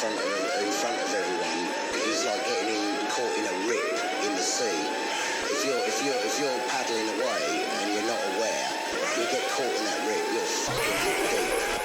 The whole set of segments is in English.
in front of everyone is like getting caught in a rip in the sea. If you're paddling away and you're not aware, you get caught in that rip. You're fucking deep.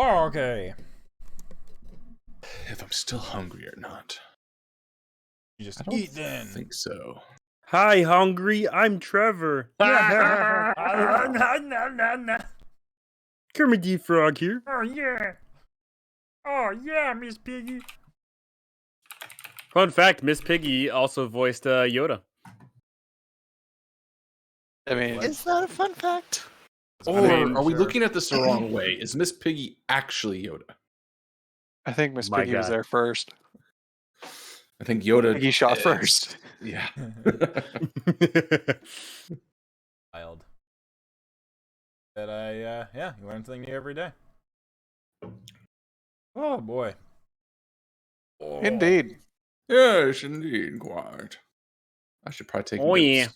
Oh, okay. If I'm still hungry or not. You just I don't eat then. think so. Hi, hungry. I'm Trevor. Oh Kermit the Frog here. yeah. Oh yeah, Miss Piggy. Fun fact: Miss Piggy also voiced Yoda. I mean, Is that a fun fact? Or mean, are we sure. looking at this the wrong way? Is Miss Piggy actually Yoda? I think Miss My Piggy was God. there first. I think Yoda. Piggy shot is- first. Yeah. Wild. That yeah, you learn something new every day. Oh boy. Oh. Indeed. Yes, indeed, quite. I should probably take. Oh, notes. yeah.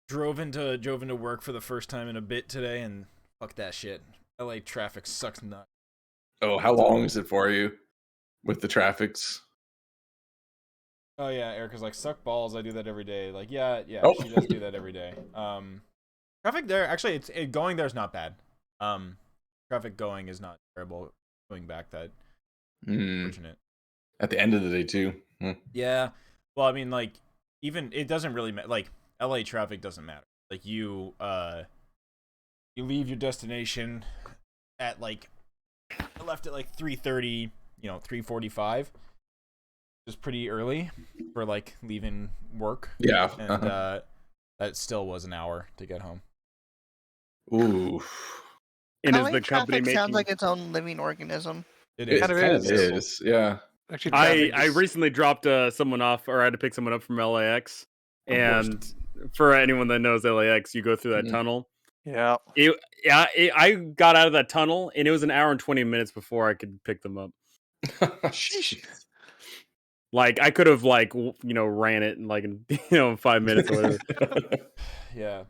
Drove into work for the first time in a bit today, and fuck that shit. LA traffic sucks nuts. Oh, how long is it for you with the traffics? Oh yeah, Erica's like, suck balls. I do that every day. Like, yeah, Oh. she does do that every day. Traffic there, actually, going there's not bad. Traffic going is not terrible. Going back, that unfortunate. At the end of the day, too. Yeah. Well, I mean, like, even it doesn't really matter. Like, LA traffic doesn't matter. Like, you leave your destination at like, I left at like 3:30, 3:45. Is pretty early for like leaving work. Yeah. And that still was an hour to get home. Ooh. And is LA the company traffic making? sounds like its own living organism. It It is. kind of kind of is. is. Yeah. Actually, I traffic is- recently dropped someone off, or I had to pick someone up from LAX. Of course. And for anyone that knows LAX, you go through that Mhm. tunnel. Yeah. I got out of that tunnel, and it was an hour and 20 minutes before I could pick them up. Sheesh. Like I could have ran it in like in 5 minutes or whatever. Yeah.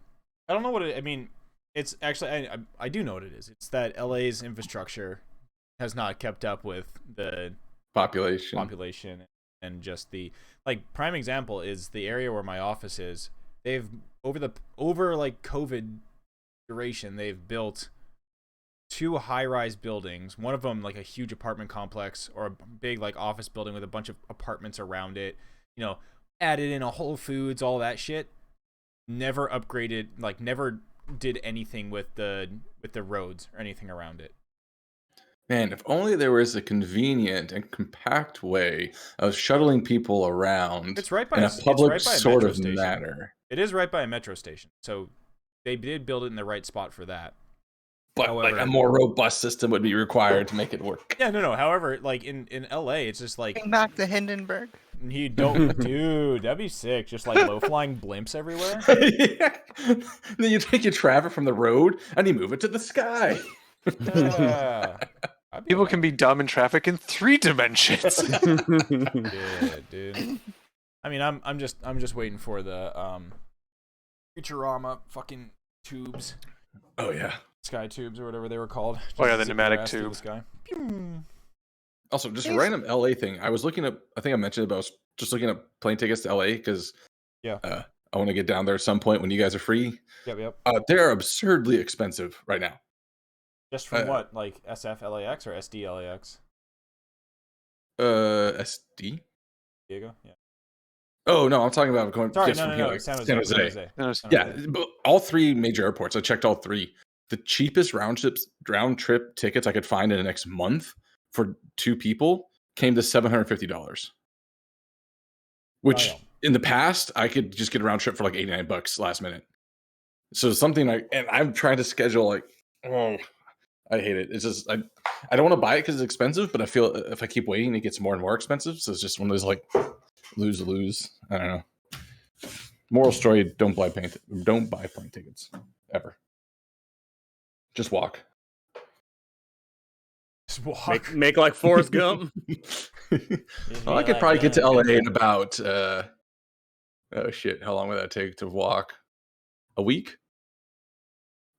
I don't know what I mean, it's actually I do know what it is. It's that LA's infrastructure has not kept up with the population and just the prime example is the area where my office is. They've over like COVID duration, they've built 2 high-rise buildings. One of them like a huge apartment complex or a big like office building with a bunch of apartments around it. Added in a Whole Foods, all that shit. Never upgraded, never did anything with the roads or anything around it. Man, if only there was a convenient and compact way of shuttling people around It's right by in a it's public right by a sort metro of station. manner. It is right by a metro station, so they did build it in the right spot for that. But However- like a more robust system would be required to make it work. Yeah, no. However, like in LA, it's just like Bring back the Hindenburg. you don't, dude. That'd be sick. Just like low flying blimps everywhere. Yeah. Then you take your traffic from the road and you move it to the sky. Yeah. I'd be People alright. can be dumb in traffic in 3 dimensions. Yeah, dude. I mean, I'm just waiting for the Futurama fucking tubes, Oh yeah. sky tubes or whatever they were called. Oh, yeah, Just the zip your pneumatic ass through tube. the sky. Also, just a random LA thing. I was looking up. I think I mentioned about just looking up plane tickets to LA because Yeah. I want to get down there at some point when you guys are free. Yep. They're absurdly expensive right now. Just from what, like SF LAX or SD LAX? SD. Diego? Yeah. Oh no, I'm talking about going Sorry, just from here, no. like San San Jose. Jose. San No, Jose. Yeah, but all 3 major airports. I checked all 3. The cheapest round trip tickets I could find in the next month for 2 people came to $750. Which Wow. in the past I could just get a round trip for like $89 last minute. So something I'm trying to schedule like, oh, I hate it. It's just I don't want to buy it because it's expensive, but I feel if I keep waiting, it gets more and more expensive. So it's just one of those like lose. I don't know. Moral story: don't buy plane tickets ever. Just walk. Just walk. make like Forrest Gump. Well, I could probably get to LA in about oh shit, how long would that take to walk? A week?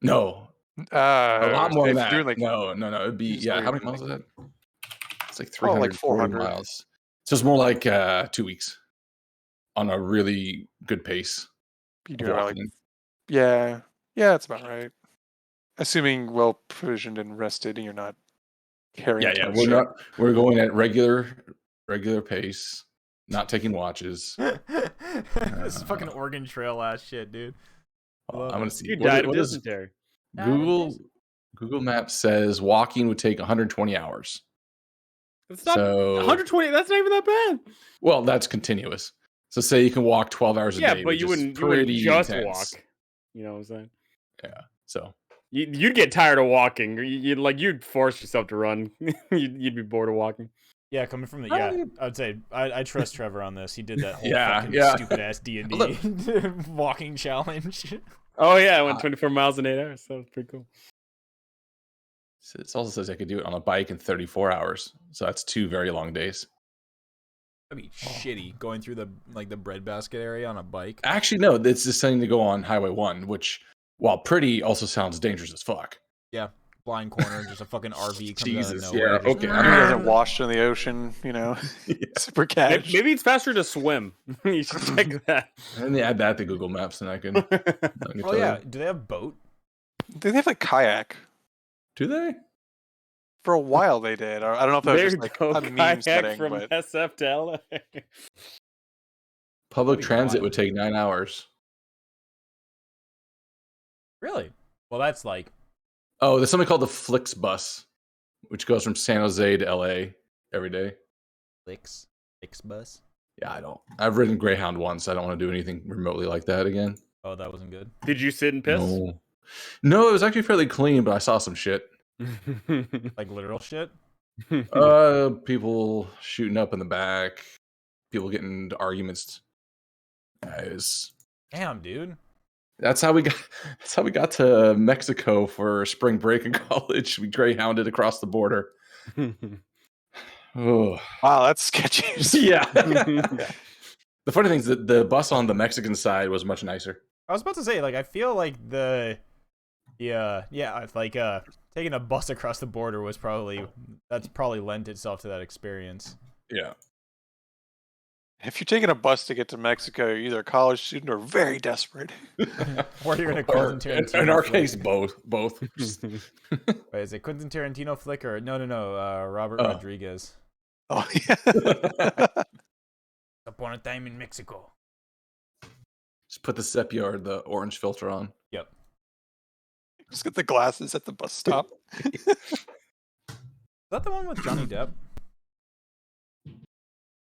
No, a lot more than if that. you're doing, like, No, it'd be easily how many like- miles is that? It's like Oh, like 340 400. miles. So it's more like 2 weeks on a really good pace. you of do about, like, walking. yeah, that's about right. Assuming well provisioned and rested, and you're not Carrying Yeah, too yeah. much We're shit. not. We're going at regular pace. Not taking watches. This is fucking Oregon Trail ass shit, dude. I love I'm gonna it. see. You died of What is dysentery. Google Maps says walking would take 120 hours. It's not So 120. That's not even that bad. well, that's continuous. So say you can walk 12 hours a Yeah, day, but which you is wouldn't pretty just intense. walk. You know what I'm saying? Yeah. So You'd get tired of walking. You'd force yourself to run. You'd be bored of walking. Yeah, coming from the I would say I trust Trevor on this. He did that whole Yeah, fucking yeah. stupid ass D&D Look. walking challenge. Oh yeah, I went 24 miles in 8 hours. That was pretty cool. it also says I could do it on a bike in 34 hours. So that's 2 very long days. That'd be shitty going through the breadbasket area on a bike. Actually, no, it's just saying to go on Highway 1, which, while pretty, also sounds dangerous as fuck. Yeah, blind corner, just a fucking RV comes Jesus, out of nowhere. yeah, just- okay. He hasn't washed in the ocean, super cash. Maybe it's faster to swim. You should check that. And add that to Google Maps, and I can. Oh yeah, do they have boat? They have like kayak. Do they? For a while they did. I don't know if that was There just you like go. a meme Kayak setting, from but SF to LA. Public That'd be transit wild. would take 9 hours. Really? Well, that's like Oh, there's something called the Flix bus, which goes from San Jose to LA every day. Flix bus. Yeah, I've ridden Greyhound once. I don't want to do anything remotely like that again. Oh, that wasn't good. Did you sit and piss? No, it was actually fairly clean, but I saw some shit. Like literal shit. People shooting up in the back, people getting into arguments. Damn, dude. That's how we got to Mexico for spring break in college. We greyhounded across the border. Oh, wow, that's sketchy. yeah. The funny thing is that the bus on the Mexican side was much nicer. I was about to say, like, I feel like taking a bus across the border that's probably lent itself to that experience. Yeah. If you're taking a bus to get to Mexico, you're either a college student or very desperate. Or you're gonna Quentin Tarantino. In our flick. case, both. Wait, is it Quentin Tarantino flick or no? Robert Oh. Rodriguez. Oh yeah. Upon a time in Mexico. Just put the sepia or the orange filter on. Yep. Just get the glasses at the bus stop. Is that the one with Johnny Depp?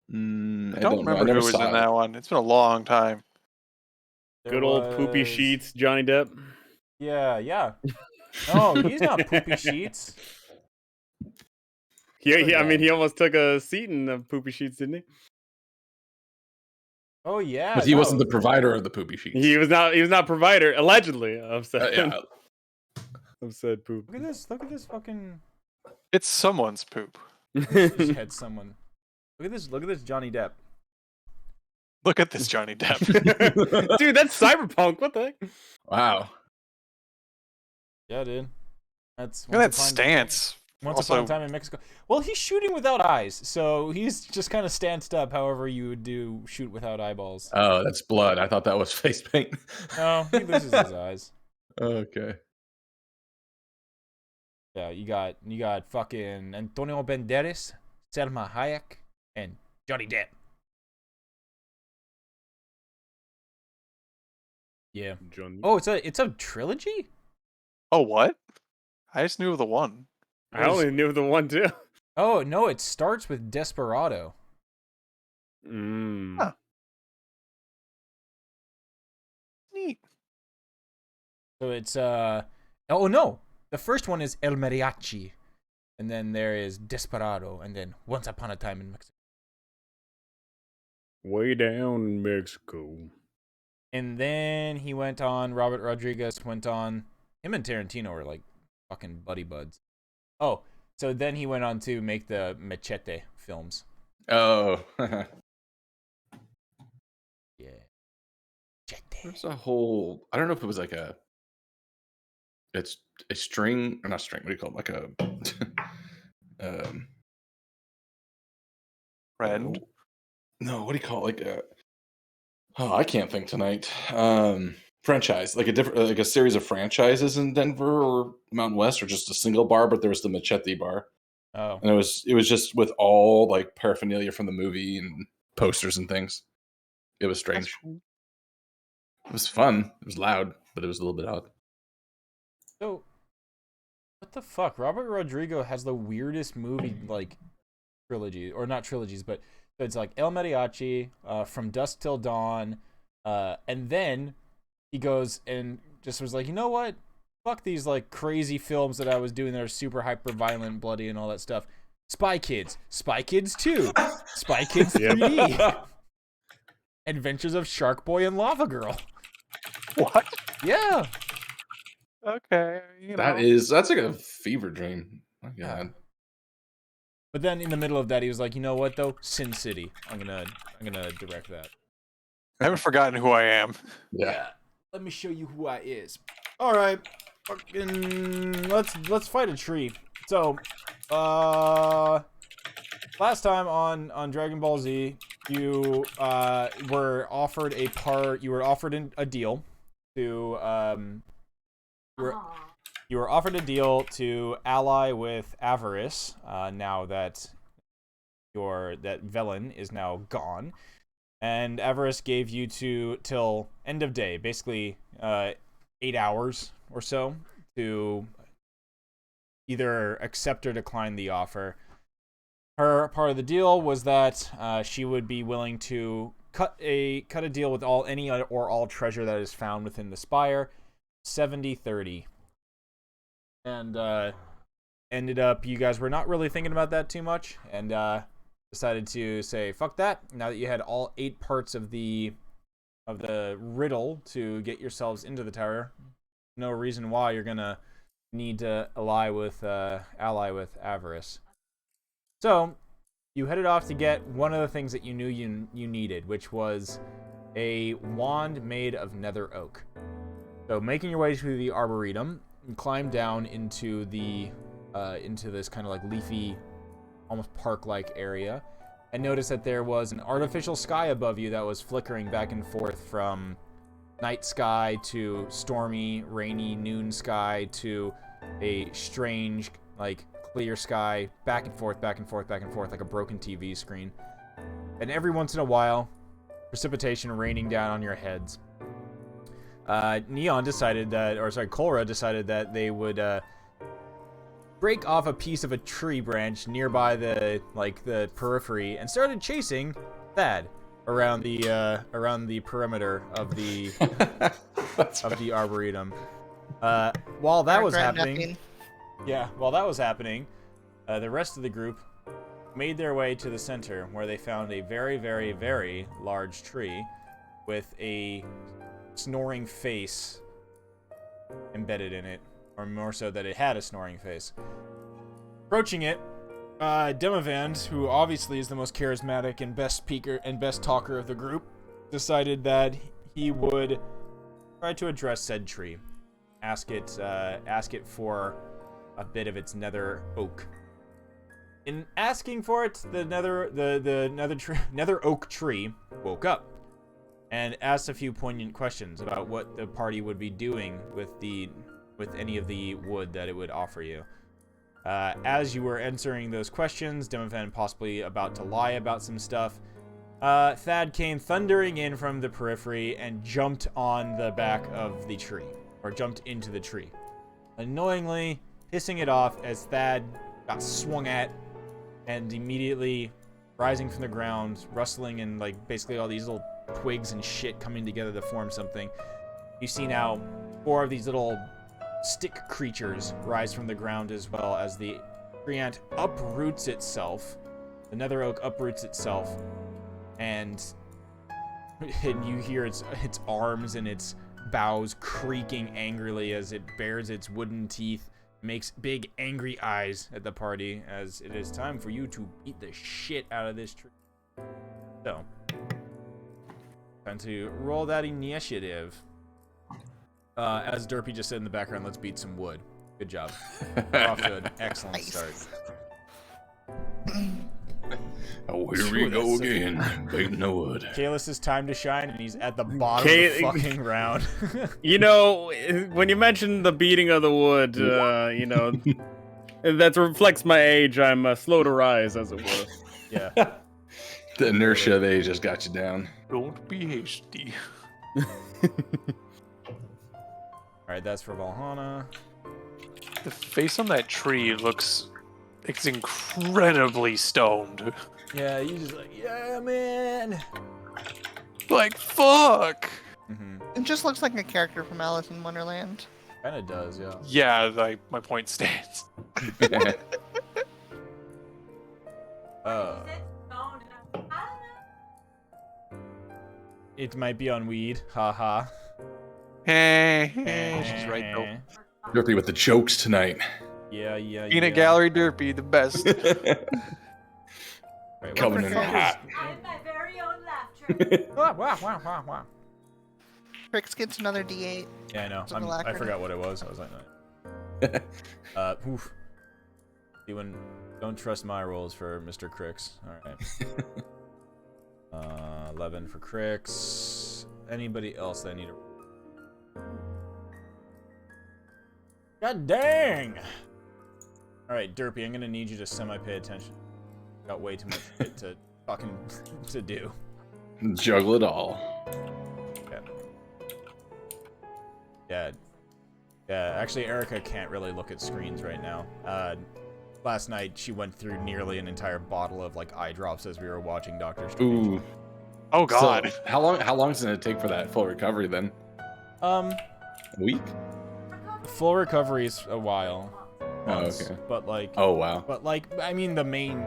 I don't remember never who was saw in it. that one. It's been a long time. Good old poopy was- sheets, Johnny Depp. Yeah. No, he's not poopy sheets. I mean, he almost took a seat in the poopy sheets, didn't he? Oh yeah. But he no. wasn't the provider of the poopy sheets. He was not provider, allegedly. I'm said. Yeah. I'm said poop. Look at this fucking. It's someone's poop. Just had someone. Look at this Johnny Depp. Look at this Johnny Depp. Dude, that's cyberpunk. What the heck? Wow. Yeah, dude. That's Look at that stance. Once upon a time in Mexico. Well, he's shooting without eyes, so he's just kind of stanced up. However, you would do shoot without eyeballs. Oh, that's blood. I thought that was face paint. No, he loses his eyes. Okay. Yeah, you got fucking Antonio Banderas, Selma Hayek, and Johnny Depp. Yeah. Johnny. Oh, it's a trilogy? Oh, what? I just knew of the one. I only knew the one too. Oh no, it starts with Desperado. Mm. Huh. Neat. So it's oh no, the first one is El Mariachi, and then there is Desperado, and then Once Upon a Time in Mexico. Way down in Mexico. And then Robert Rodriguez went on, him and Tarantino were like fucking buddy buds. Oh, so then he went on to make the Machete films. Oh. Yeah. Machete. There's a whole, I don't know if it was like it's a string, or not string, what do you call it? Like a, Friend. no, what do you call it? Like I can't think tonight. Franchise, like a series of franchises in Denver or Mountain West, or just a single bar, but there was the Machete bar. Oh. And it was just with all like paraphernalia from the movie and posters and things. It was strange. It was fun. It was loud, but it was a little bit odd. So, what the fuck? Robert Rodrigo has the weirdest movie like trilogy, or not trilogies, but it's like El Mariachi, From Dusk Till Dawn, and then he goes and just was like, you know what? Fuck these like crazy films that I was doing that are super hyper violent, bloody, and all that stuff. Spy Kids 2, Spy Kids 3D, Adventures of Shark Boy and Lava Girl. What? Yeah. Okay. That's like a fever dream. My God. Yeah. But then in the middle of that, he was like, you know what though? Sin City. I'm gonna direct that. I haven't forgotten who I am. Yeah. Let me show you who I is. All right. Fucking let's fight a tree. So, last time on Dragon Ball Z, you were offered a deal to you were offered a deal to ally with Avarice. Now that Velen is now gone, and Avarice gave you till end of day, basically 8 hours or so, to either accept or decline the offer. Her part of the deal was that she would be willing to cut a deal with any or all treasure that is found within the spire, 70-30. And ended up, you guys were not really thinking about that too much, and decided to say fuck that. Now that you had all 8 parts of the riddle to get yourselves into the tower, no reason why you're gonna need to ally with Avarice. So you headed off to get one of the things that you knew you needed, which was a wand made of nether oak. So making your way to the Arboretum, you climb down into this kind of like leafy, almost park-like area, and notice that there was an artificial sky above you that was flickering back and forth from night sky to stormy, rainy noon sky to a strange, like, clear sky, back and forth, back and forth, back and forth, like a broken TV screen. And every once in a while, precipitation raining down on your heads. Cora decided that they would break off a piece of a tree branch nearby the periphery and started chasing Thad around the perimeter of the the Arboretum. While that was happening, the rest of the group made their way to the center, where they found a very, very, very large tree with a snoring face embedded in it, or more so that it had a snoring face. Approaching it, Demavand, who obviously is the most charismatic and best speaker and best talker of the group, decided that he would try to address said tree, ask it for a bit of its nether oak. In asking for it, the nether oak tree woke up and asked a few poignant questions about what the party would be doing with any of the wood that it would offer you. As you were answering those questions, Demavand possibly about to lie about some stuff, Thad came thundering in from the periphery and jumped on the back of the tree, or jumped into the tree, annoyingly pissing it off as Thad got swung at and immediately rising from the ground, rustling, and like basically all these little twigs and shit coming together to form something. You see now 4 of these little stick creatures rise from the ground, as well as the treant uproots itself. The nether oak uproots itself, and you hear its arms and its boughs creaking angrily as it bares its wooden teeth, makes big angry eyes at the party, as it is time for you to beat the shit out of this tree. So, time to roll that initiative. As Derpy just said in the background, let's beat some wood. Good job. We're off to an excellent start. Oh, here we go again, beating the wood. Kalis' time to shine, and he's at the bottom of the fucking round. You know, when you mentioned the beating of the wood, you know, That reflects my age. I'm slow to rise, as it were. Yeah. The inertia of age just got you down. Don't be hasty. Alright, that's for Valhalla. The face on that tree looks... It's incredibly stoned. Yeah, you just like, yeah, man. Like, fuck! Mm-hmm. It just looks like a character from Alice in Wonderland. Kinda does, yeah. Yeah, like, my point stands. It might be on weed. Haha. Hey, she's right though. Derpy with the jokes tonight. Yeah, yeah, Peanut yeah. Gallery Derpy, the best. Right, Coming in hot. I'm my very own laugh track. Wah, wah, wah, wah, wah. Trix gets another D8. Yeah, I know. It's a I alacrity. forgot what it was. I was like, oof. Don't trust my rolls for Mr. Crix. Alright. 11 for Crix. Anybody else that I need to... God dang! Alright, Derpy, I'm gonna need you to semi-pay attention. Got way too much shit to fucking to do. Juggle it all. Yeah. Yeah, actually Erica can't really look at screens right now. Last night she went through nearly an entire bottle of like eye drops as we were watching Doctor Strange. Ooh. Oh god. So, how long does it take for that full recovery then? A week? full recovery's a while. Oh, Once, okay. But like Oh wow. But like I mean the main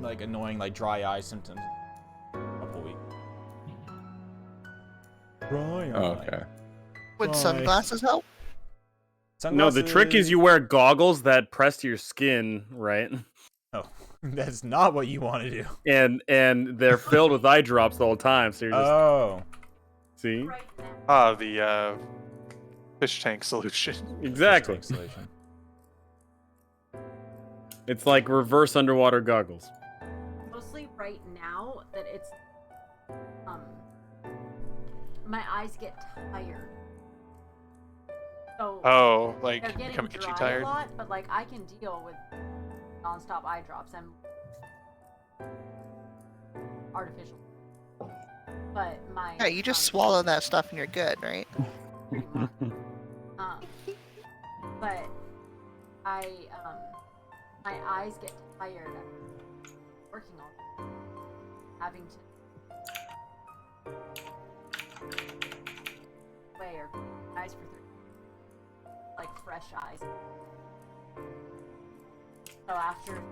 like annoying like dry eye symptoms a couple weeks. Dry eye. Oh, okay. Would Nice. sunglasses help? No, the trick is you wear goggles that press to your skin, right? Oh, that's not what you want to do. And they're filled with eye drops the whole time, so you're just Oh. see? The fish tank solution. Exactly. Installation. It's like reverse underwater goggles. Mostly right now that it's my eyes get tired. So Oh, like they're getting become itchy dry tired. a lot, but like I can deal with non-stop eye drops and artificial. But my Yeah, you just swallow that stuff and you're good, right? pretty much. But I my eyes get tired of working on having to wear eyes for 3 like fresh eyes. So after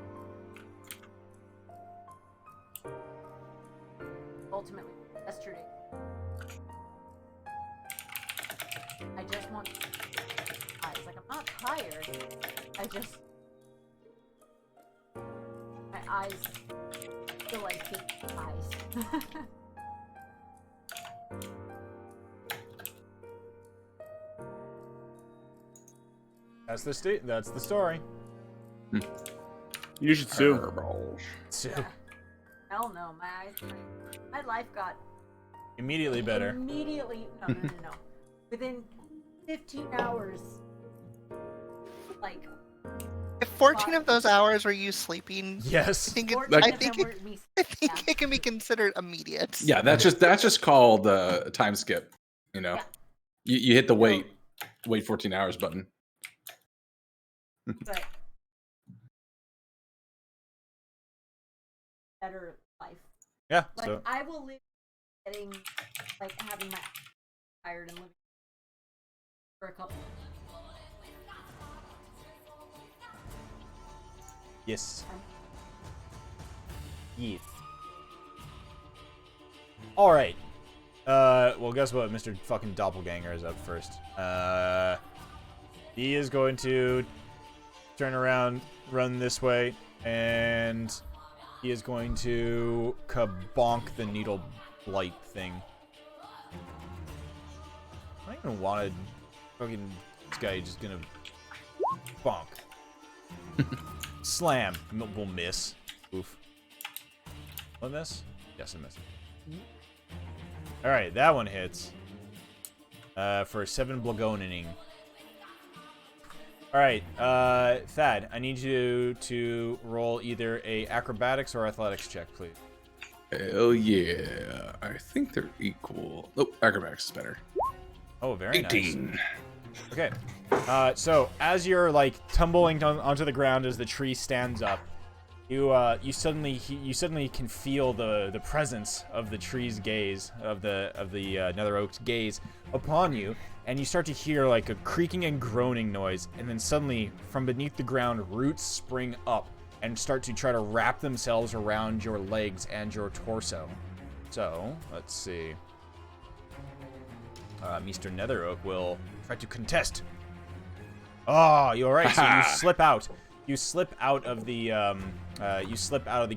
ultimately yesterday I just want eyes. Like I'm not tired. I just my eyes feel like big eyes. That's the story. You should sue. So, Hell no, my eyes. My life got immediately better. immediately. No. Within 15 hours, like If 14 of those hours were you sleeping, I Yes. think it, 14 I of think them it, were me. I think Yeah. it can be considered immediate. Yeah, that's just called time skip. You know, Yeah. you hit the wait 14 hours button. But better life. Yeah. Like So I will live getting like having my tired and living for a couple. yes. Yes. All right. Well, guess what? Mr. fucking Doppelganger is up first. He is going to turn around, run this way, and he is going to kabonk the needle blight thing. I don't even want to fucking this guy just gonna bonk. Slam. Will miss. Oof. Will it miss? Yes, it missed. Alright, that one hits. For 7 Blagoning. All right, Thad, I need you to roll either a acrobatics or athletics check, please. Hell yeah. I think they're equal. Nope, acrobatics is better. Oh, very 18. nice. Okay. So as you're like tumbling onto the ground as the tree stands up, you suddenly can feel the presence of the tree's gaze, of the Nether Oak's gaze upon you, and you start to hear like a creaking and groaning noise, and then suddenly from beneath the ground roots spring up and start to try to wrap themselves around your legs and your torso. So let's see. Mr. Nether Oak will try to contest. Oh, you're right. So you slip out. You slip out of the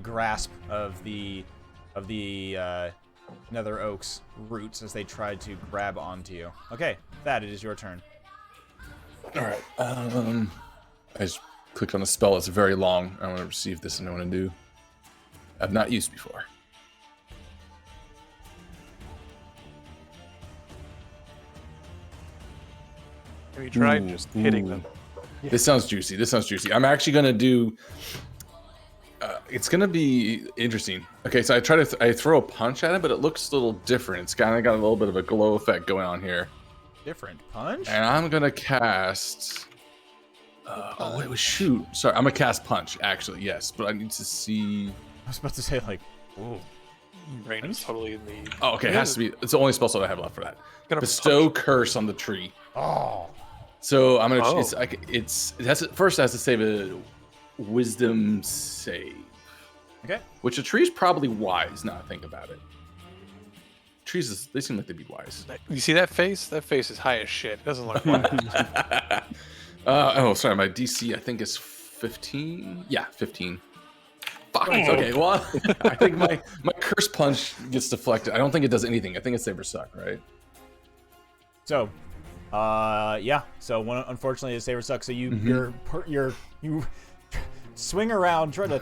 grasp of the Nether Oak's roots as they try to grab onto you. Okay, Thad, it is your turn. All right. I just clicked on a spell. It's very long. I want to receive this and I want to do. I've not used before. Have you tried just hitting them? This sounds juicy. This sounds juicy. I'm actually gonna do. It's gonna be interesting. Okay, so I throw a punch at it, but it looks a little different. It's kind of got a little bit of a glow effect going on here. Different punch? And I'm gonna cast. Shoot. Sorry, I'm gonna cast punch. Actually, yes, but I need to see. I was about to say like, ooh. Rain is totally in the. Oh, okay. It has to be. It's the only spell slot I have left for that. Bestow curse on the tree. Oh. So I'm gonna. First it has to save a wisdom save. Okay. Which a tree's probably wise. Now I think about it. Trees, they seem like they'd be wise. You see that face? That face is high as shit. It doesn't look wise. Sorry. My DC I think is 15. Yeah, 15. Fuck. Okay. Well, I think my curse punch gets deflected. I don't think it does anything. I think it's save or suck, right? So, yeah. So unfortunately, it's save or suck. So you swing around, try to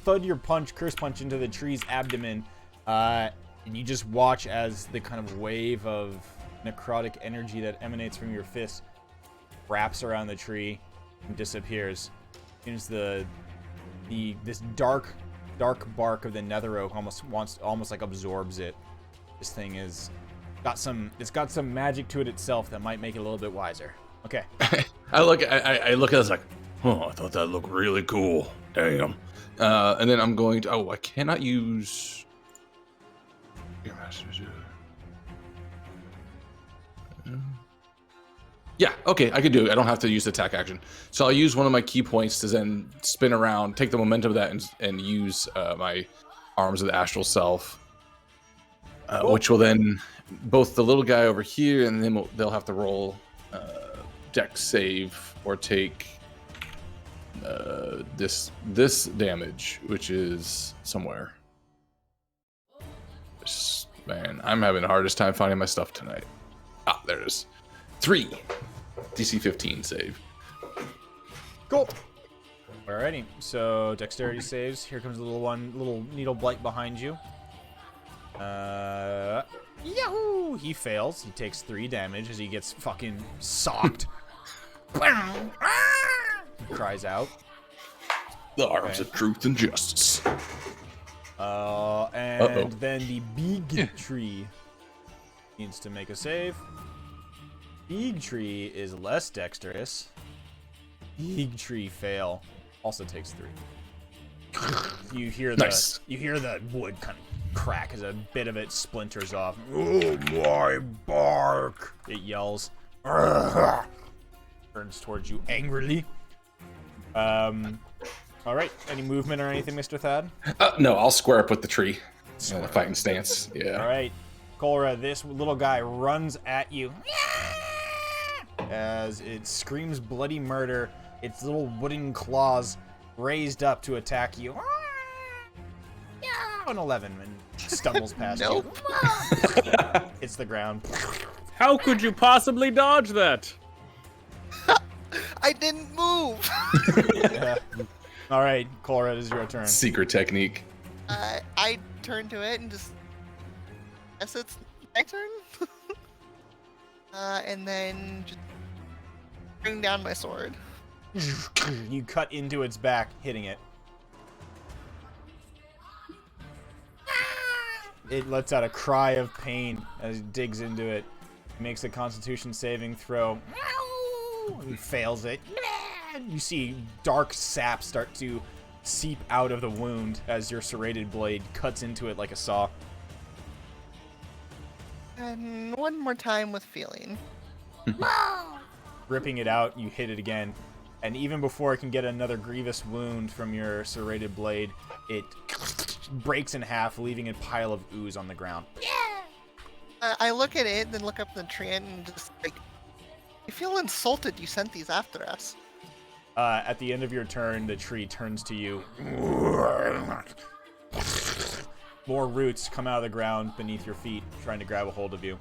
thud your curse punch into the tree's abdomen, and you just watch as the kind of wave of necrotic energy that emanates from your fist wraps around the tree and disappears. As this dark bark of the Nether Oak almost like absorbs it. This thing is got some magic to it itself that might make it a little bit wiser. Okay. I look at this like, oh, I thought that looked really cool. Damn. And then I'm going to. Oh, I cannot use. Yeah, okay, I can do it. I don't have to use the attack action. So I'll use one of my key points to then spin around, take the momentum of that, and use my Arms of the Astral Self, which will then both the little guy over here and then they'll have to roll Dex save or take this damage, which is somewhere. Man, I'm having the hardest time finding my stuff tonight. Ah, there it is. 3. DC 15 save. Cool. Alrighty, so dexterity saves. Here comes the little needle blight behind you. Yahoo! He fails. He takes 3 damage as he gets fucking socked. He cries out. The arms of truth and justice. And then the big tree needs to make a save. Big tree is less dexterous. Big tree fail. Also takes 3. You hear the wood kind of crack as a bit of it splinters off. Oh my bark! It yells. Turns towards you angrily. All right. Any movement or anything, Mr. Thad? No, I'll square up with the tree. Fighting stance. Yeah. All right. Cholera, this little guy runs at you as it screams bloody murder, its little wooden claws raised up to attack you. An 11 and stumbles past you. It's the ground. How could you possibly dodge that? I didn't move. Yeah. All right, Cholera, it is your turn. Secret technique. I turn to it and just. Guess it's my turn. And then just bring down my sword. You cut into its back, hitting it. It lets out a cry of pain as it digs into it. It makes a Constitution saving throw. And fails it. You see dark sap start to seep out of the wound as your serrated blade cuts into it like a saw. And one more time with feeling. Ripping it out, you hit it again. And even before it can get another grievous wound from your serrated blade, it breaks in half, leaving a pile of ooze on the ground. I look at it, then look up the tree and just like, I feel insulted you sent these after us. At the end of your turn, the tree turns to you. More roots come out of the ground beneath your feet, trying to grab a hold of you.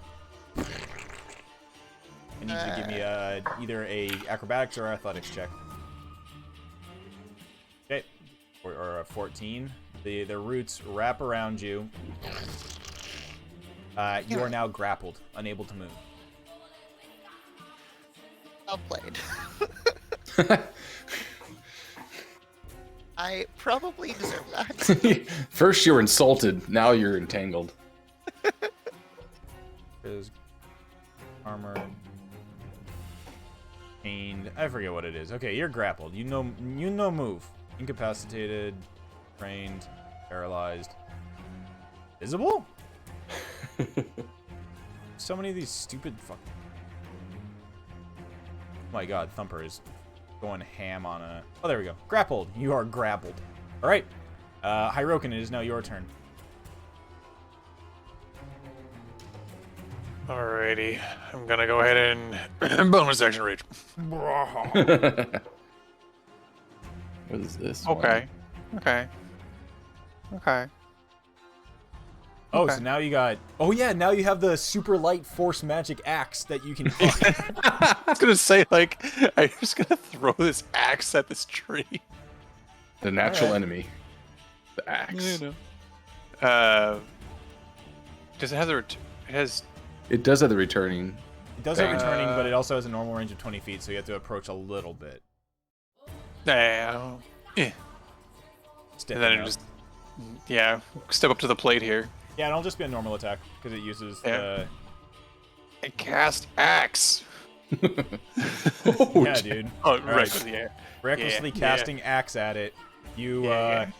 I need you to give me either a acrobatics or athletics check. Okay, or a 14. The roots wrap around you. You are now grappled, unable to move. Well played. I probably deserve that. First you were insulted, now you're entangled. Is armor chained? I forget what it is. Okay, you're grappled. You know move. Incapacitated, trained, paralyzed, visible. So many of these stupid fuck. Oh my god, Thumper is going ham on a. Oh, there we go. Grappled. You are grappled. All right, Hyrokin, it is now your turn. Alrighty, I'm gonna go ahead and bonus action rage. What is this? Okay. Okay. Oh, Okay. so now you got. Oh yeah, now you have the super light force magic axe that you can fuck. I was gonna say, like, I'm just gonna throw this axe at this tree. The natural Alright. enemy. The axe. You know. Does it have the? It has. It does have the returning. It does have Bang. returning, but it also has a normal range of 20 feet, so you have to approach a little bit. Yeah. Step And then it it up. just. Yeah. Step up to the plate here. Yeah, it'll just be a normal attack because it uses Yeah. And cast axe. Oh, yeah, dude. Oh, All right. Yeah. Recklessly Yeah, casting axe at it. You Yeah.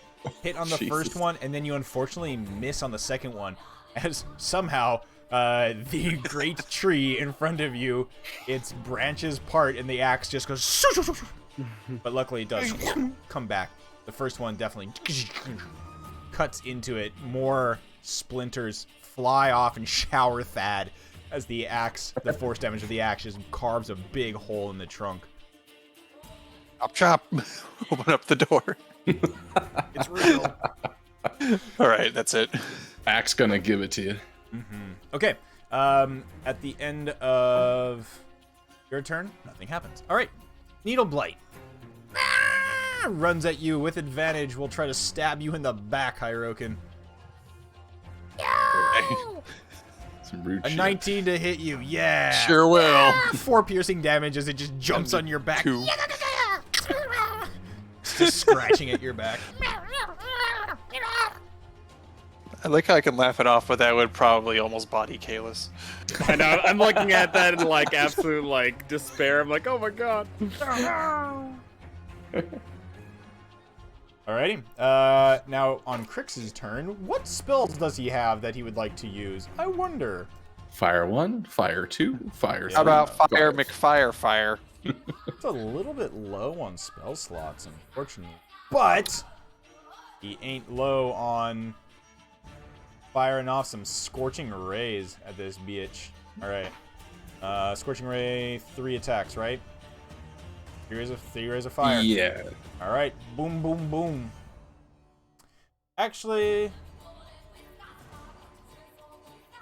hit on the Jesus. first one, and then you unfortunately miss on the second one, as somehow the great tree in front of you, its branches part, and the axe just goes. But luckily, it does come back. The first one definitely cuts into it. More splinters fly off and shower Thad as the force damage of the axe just carves a big hole in the trunk. Chop chop. Open up the door. It's real. All right, that's it. Axe gonna give it to you. Okay. At the end of your turn, nothing happens. All right. Needle Blight. Runs at you with advantage. Will try to stab you in the back, Hyrokin. Some rude A shit. 19 to hit you. Yeah. Sure will. 4 piercing damage as it just jumps on your back. 2. Just scratching at your back. I like how I can laugh it off, but that would probably almost body Kalis. I know. I'm looking at that in like absolute like despair. I'm like, oh my god. Alrighty. Now on Crix's turn, what spells does he have that he would like to use? I wonder. Fire 1, fire 2, fire 3. How about Fire five. McFire Fire? It's a little bit low on spell slots, unfortunately. But he ain't low on firing off some Scorching Rays at this bitch. Alright. Scorching Ray, 3 attacks, right? 3 rays of fire. Yeah. Alright. Boom, boom, boom. Actually...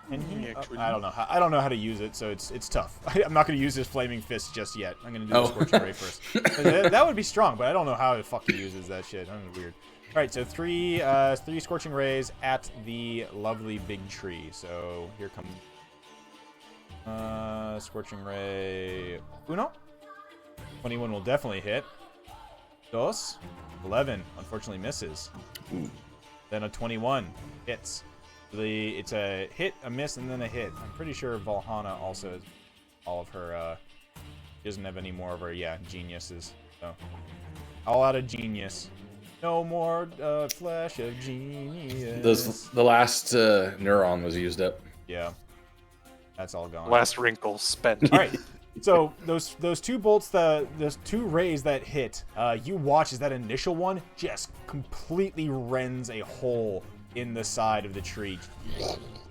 Can he? I don't know. I don't know how to use it, so it's tough. I'm not going to use his flaming fist just yet. I'm going to do the Scorching Ray first. That would be strong, but I don't know how the fuck he uses that shit. That's weird. All right, so three Scorching Rays at the lovely big tree. So here comes Scorching Ray. Uno. 21 will definitely hit. Dos. 11. Unfortunately misses. Ooh. Then a 21 hits. It's a hit, a miss, and then a hit. I'm pretty sure Valhalla also has all of her. She doesn't have any more of her, geniuses. So all out of genius. No more flash of genius. The last neuron was used up. Yeah, that's all gone. Last wrinkle spent. All right. So those two bolts, those two rays that hit, you watch as that initial one just completely rends a hole in the side of the tree.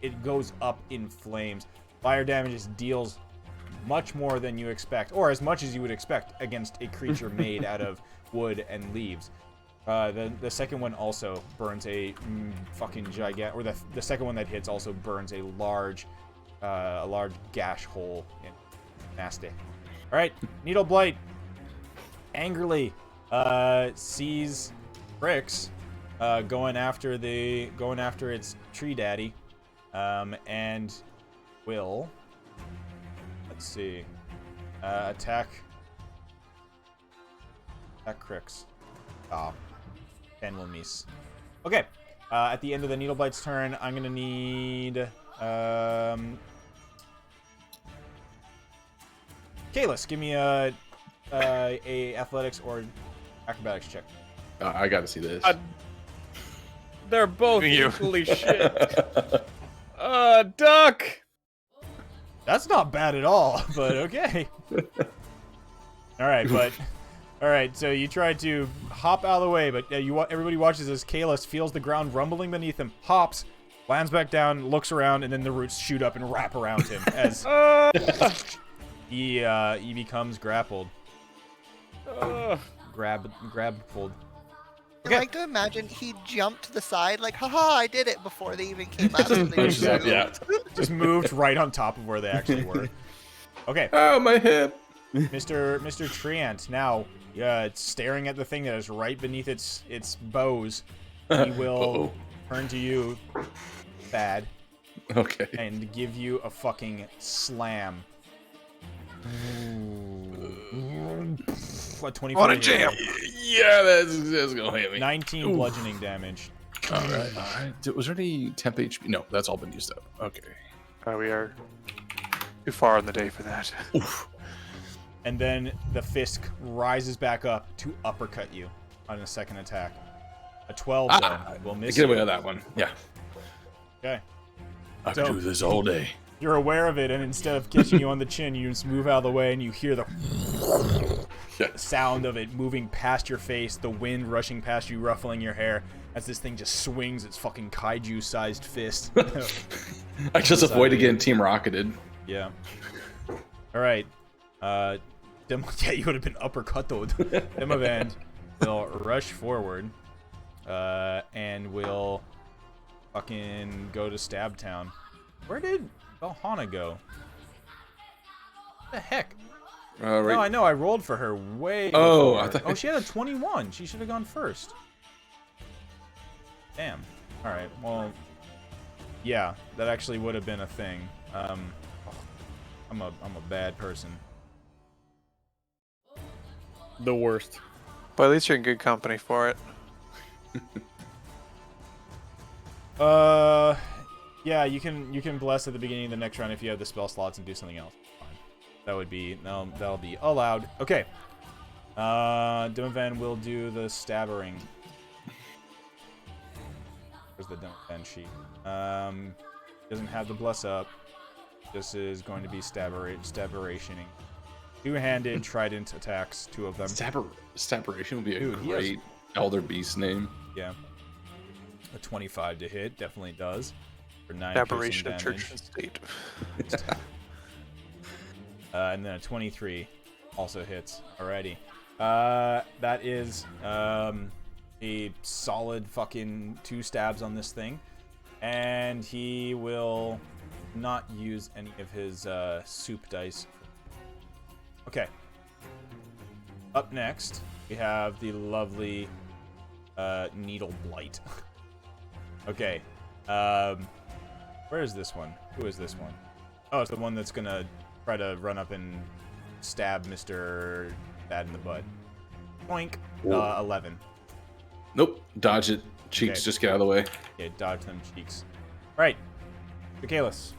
It goes up in flames. Fire damage just deals much more than you expect, or as much as you would expect against a creature made out of wood and leaves. The second one also burns a fucking gigantic, or the second one that hits also burns a large gash hole in. Nasty. All right, Needle Blight angrily sees Bricks going after its tree daddy, and will, let's see, attack Crix. Oh, 10 will miss. Okay, at the end of the Needle Blight's turn, I'm gonna need Kalis, give me a athletics or acrobatics check. I got to see this. They're both You. equally shit. Duck. That's not bad at all, but okay. All right, so you try to hop out of the way, but everybody watches as Kalis feels the ground rumbling beneath him, hops, lands back down, looks around, and then the roots shoot up and wrap around him as he becomes grappled. Grab-pulled. I like to imagine he jumped to the side, like, haha, I did it before they even came out. So they just moved. Yeah. Just moved right on top of where they actually were. Okay. Oh, my hip. Mr. Treant, now, it's staring at the thing that is right beneath its bows. He will turn to you, bad, Okay. and give you a fucking slam. What, 25? What a jam! Yeah, that's gonna hit me. 19 bludgeoning damage. All right. Was there any temp HP? No, that's all been used up. Okay. We are too far in the day for that. Oof. And then the Fisk rises back up to uppercut you on a second attack. A 12 will miss Get you. away with that one. Yeah. Okay. I could do this all day. You're aware of it, and instead of catching you on the chin, you just move out of the way, and you hear the sound of it moving past your face, the wind rushing past you, ruffling your hair, as this thing just swings its fucking kaiju-sized fist. I just avoided getting team rocketed. Yeah. All right. Yeah, you would have been uppercut though. Demavand will rush forward, and will fucking go to Stab Town. Where did Valhalla go? What the heck? Right. No, I know. I rolled for her way Oh, before. I thought... she had a 21. She should have gone first. Damn. All right. Well, yeah, that actually would have been a thing. I'm a bad person. The worst. But at least you're in good company for it. Yeah, you can bless at the beginning of the next round if you have the spell slots and do something else. Fine. That'll be allowed. Okay. Demovan will do the stabbering. Where's the Demovan sheet? Doesn't have the bless up. This is going to be stabberationing. Two-handed trident attacks, two of them. Stabberation would be a Dude, great Elder Beast name. Yeah. A 25 to hit definitely does. For 9 Aberration piercing of damage. church and state. And then a 23 also hits. Alrighty. That is a solid fucking 2 stabs on this thing. And he will not use any of his soup dice. Okay. Up next, we have the lovely Needle Blight. Okay. Where is this one? Who is this one? Oh, it's the one that's gonna try to run up and stab Mr. Bad in the butt. Boink. 11. Nope. Dodge it. Cheeks, Okay. just get out of the way. Okay, dodge them cheeks. Right. Michaelis.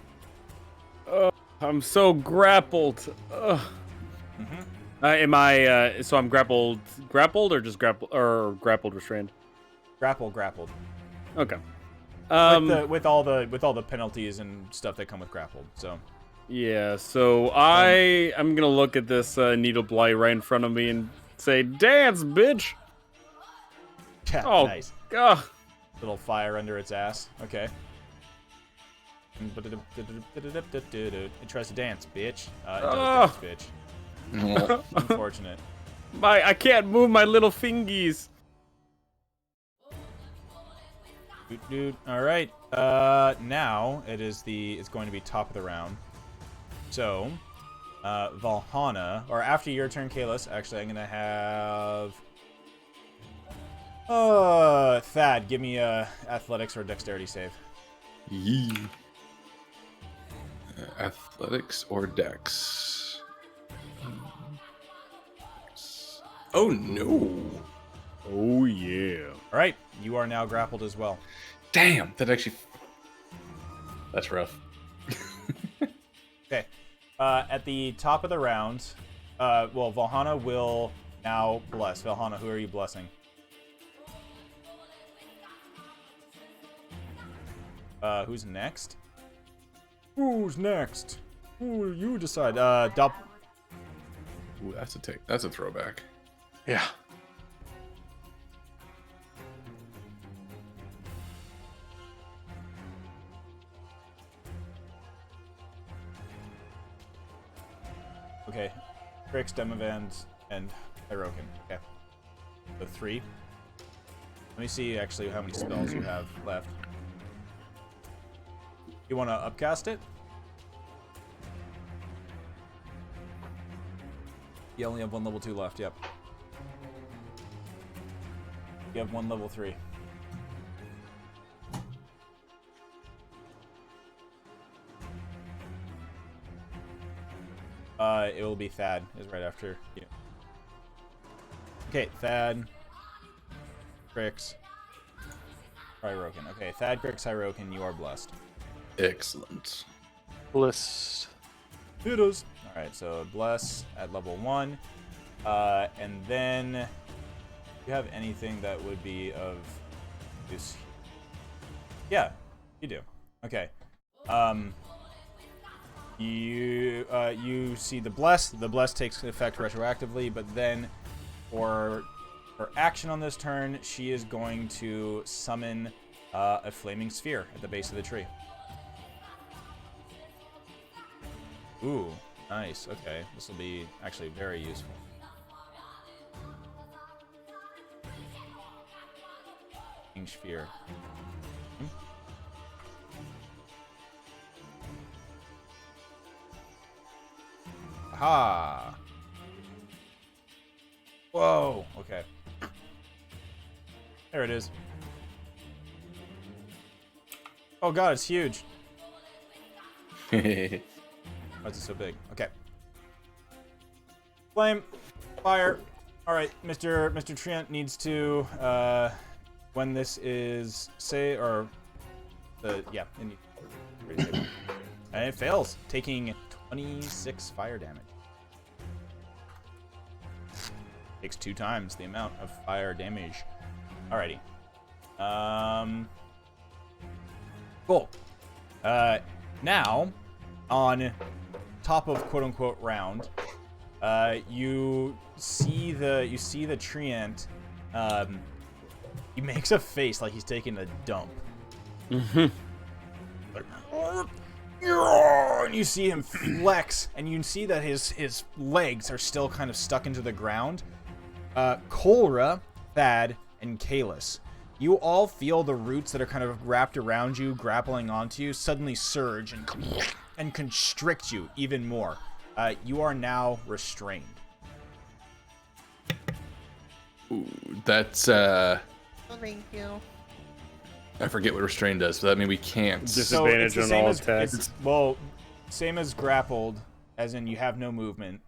I'm so grappled. Ugh. Am I? So I'm grappled or just grappled restrained? Grappled. Okay. With all the penalties and stuff that come with grappled. So. Yeah. So I'm gonna look at this needle blight right in front of me and say, "Dance, bitch." Yeah, Oh, nice. Ugh. Little fire under its ass. Okay. It tries to dance, bitch. It does dance, bitch. Unfortunate. I can't move my little fingies. Dude. All right. Now it's going to be top of the round. So, Valhana, or after your turn, Kalis. Actually, I'm gonna have. Thad, give me a athletics or dexterity save. Yee. Athletics or dex? Oh no! Oh yeah. All right, you are now grappled as well. Damn, that's rough. Okay. At the top of the round, Valhana will now bless. Valhana, who are you blessing? Who's next? Who's next? Who you decide? Ooh, that's a throwback. Yeah. Okay. Grix, Demavand, and Hirokin. Okay. So 3. Let me see actually how many spells you have left. You want to upcast it? You only have 1 level 2 left, yep. You have 1 level 3. It will be Thad, is right after you. Okay, Thad, Grix, Hirokin. Okay, Thad, Grix, Hirokin, you are blessed. Excellent. Bliss. It is. Alright, so bless at level 1. And then do you have anything that would be of use? Yeah, you do. Okay. You see the bless. The bless takes effect retroactively, but then for action on this turn, she is going to summon a flaming sphere at the base of the tree. Ooh, nice. Okay, this will be actually very useful. Flaming sphere. Aha! Whoa! Okay. There it is. Oh god, it's huge. Why is it so big? Okay. Flame. Fire. Alright, Mr. Trent needs to, when this is, and it fails, taking 26 fire damage. Takes 2 times the amount of fire damage. Alrighty. Cool. Now, on top of quote unquote round, you see the treant. He makes a face like he's taking a dump. Like, and you see him flex, and you can see that his legs are still kind of stuck into the ground. Kolra, Thad, and Kalis, you all feel the roots that are kind of wrapped around you, grappling onto you, suddenly surge and constrict you even more. You are now restrained. Ooh, that's Oh, thank you. I forget what restrain does, so that means we can't. Disadvantage on all attacks. Same as grappled, as in you have no movement,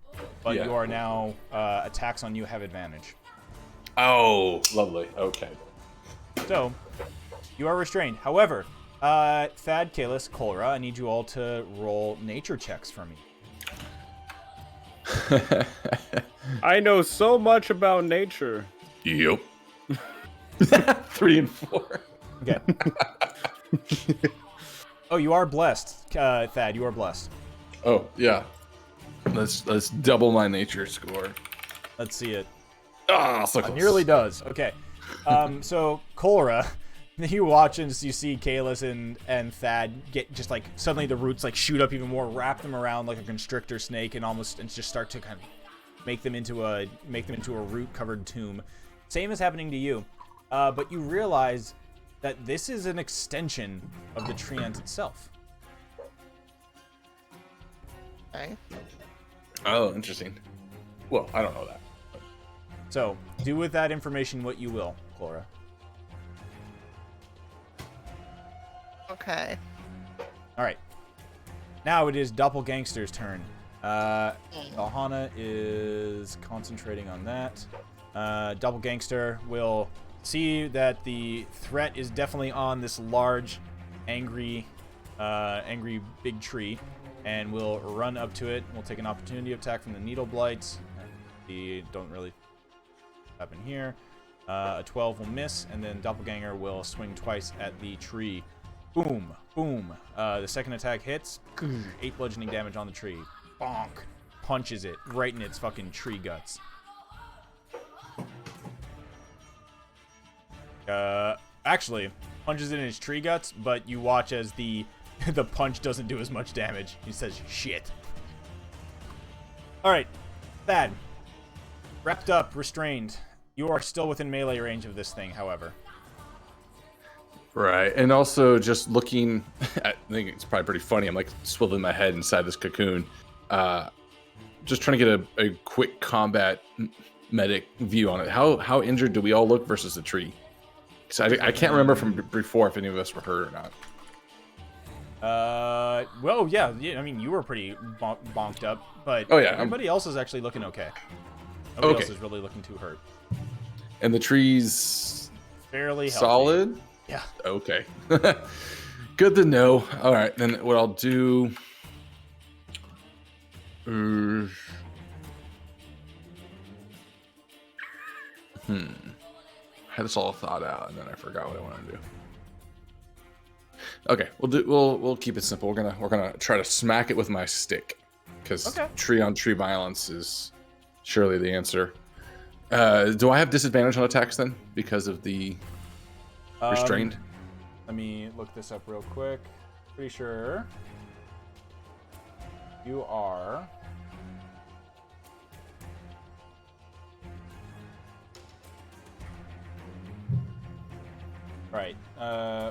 but Yeah. you are now attacks on you have advantage. Oh, lovely. Okay. So, you are restrained. However, Thad, Kalis, Kolra, I need you all to roll nature checks for me. I know so much about nature. Yep. 3 and 4. Okay. Oh, you are blessed, Thad. You are blessed. Oh, yeah. Let's double my nature score. Let's see it. Ah, so It close. nearly does. Okay. So Kolra, you watch and you see Kalis and Thad get just like suddenly the roots like shoot up even more, wrap them around like a constrictor snake, and just start to kind of make them into a root covered tomb. Same is happening to you, but you realize that this is an extension of the treant itself. Okay. Oh, interesting. Well, I don't know that. So do with that information what you will, Kolra. Okay. All right. Now it is Doppelgangster's turn. Alhana is concentrating on that. Doppelgangster will see that the threat is definitely on this large, angry big tree, and will run up to it. We'll take an opportunity attack from the Needle Blight. The don't really happen here. A 12 will miss, and then Doppelganger will swing twice at the tree. Boom, boom. The second attack hits. 8 bludgeoning damage on the tree. Bonk. Punches it right in its fucking tree guts. Actually, punches it in his tree guts, but you watch as the punch doesn't do as much damage. He says, shit. Alright, Thad. Wrapped up, restrained. You are still within melee range of this thing, however. Right, and also just looking, I think it's probably pretty funny. I'm like swiveling my head inside this cocoon, just trying to get a quick combat medic view on it. How injured do we all look versus the tree? Because I can't remember from before if any of us were hurt or not. Well, yeah. I mean, you were pretty bonked up, but oh yeah, everybody else is actually looking okay. Nobody else is really looking too hurt. And the tree's fairly healthy. solid. Yeah. Okay. Good to know. All right, then what I'll do. I had this all thought out, and then I forgot what I wanted to do. Okay, we'll keep it simple. We're gonna try to smack it with my stick, because tree on tree violence is surely the answer. Do I have disadvantage on attacks then because of the restrained? Let me look this up real quick. Pretty sure you are. Right.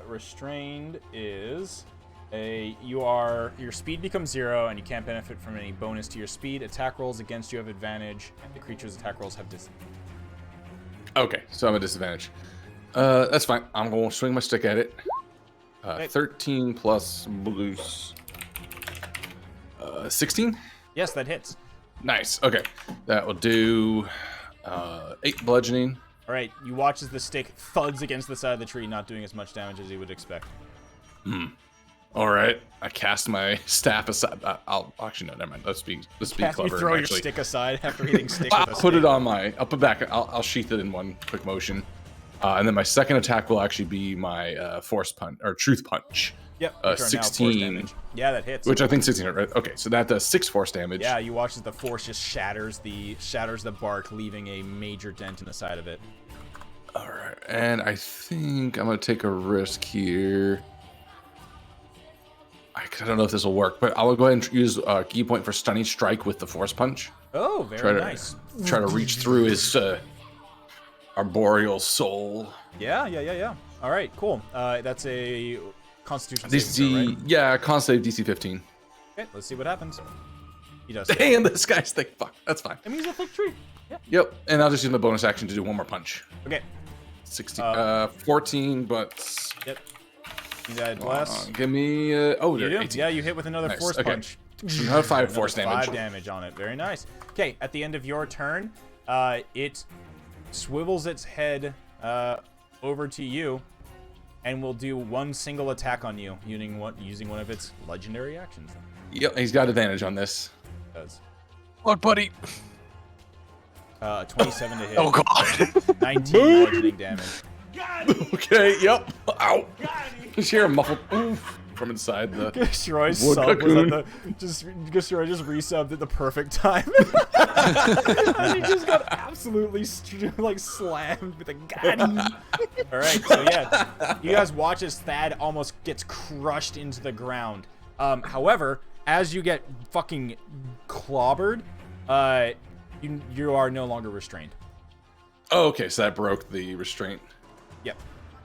Restrained is your speed becomes 0 and you can't benefit from any bonus to your speed. Attack rolls against you have advantage, and the creature's attack rolls have disadvantage. Okay, so I'm a disadvantage. That's fine. I'm going to swing my stick at it. 13 plus blues. 16? Yes, that hits. Nice. Okay. That will do 8 bludgeoning. All right, you watch as the stick thuds against the side of the tree, not doing as much damage as you would expect. All right. I cast my staff aside. I'll actually no, never mind. Let's be clever. You throw your stick aside after hitting stick with a put it on I'll put back. I'll sheath it in one quick motion, and then my second attack will actually be my force punch or truth punch. Yep. 16. Yeah, that hits. Which I think 16, right? Okay, so that does 6 force damage. Yeah, you watch as the force just shatters the bark, leaving a major dent in the side of it. All right, and I think I'm gonna take a risk here. I don't know if this will work, but I'll go ahead and use a key point for stunning strike with the force punch. Oh, very nice. Try to reach through his arboreal soul. Yeah. All right, cool. That's a Constitution saving throw, right? Yeah, con save DC 15. Okay, let's see what happens. He does. And this guy's thick. Fuck, that's fine. I mean, he's a thick tree. Yeah. Yep, and I'll just use my bonus action to do one more punch. Okay. 16, 14, but... Yep. You got bless. Give me... oh, you do? 18. Yeah, you hit with another force punch. So another 5 force damage. 5 damage on it. Very nice. Okay, at the end of your turn, it swivels its head over to you and will do one single attack on you using one of its legendary actions. Yep, he's got advantage on this. It does. What, buddy? 27 to hit. Oh god. 19 bludgeoning damage. Okay, yep. Ow. Just hear a muffled oof from inside the Shroy's wood sub was cocoon. at Shroy just resubbed at the perfect time. And he just got absolutely slammed with a gun. Alright, so yeah. You guys watch as Thad almost gets crushed into the ground. However, as you get fucking clobbered, you are no longer restrained. Oh, okay, so that broke the restraint. Yep.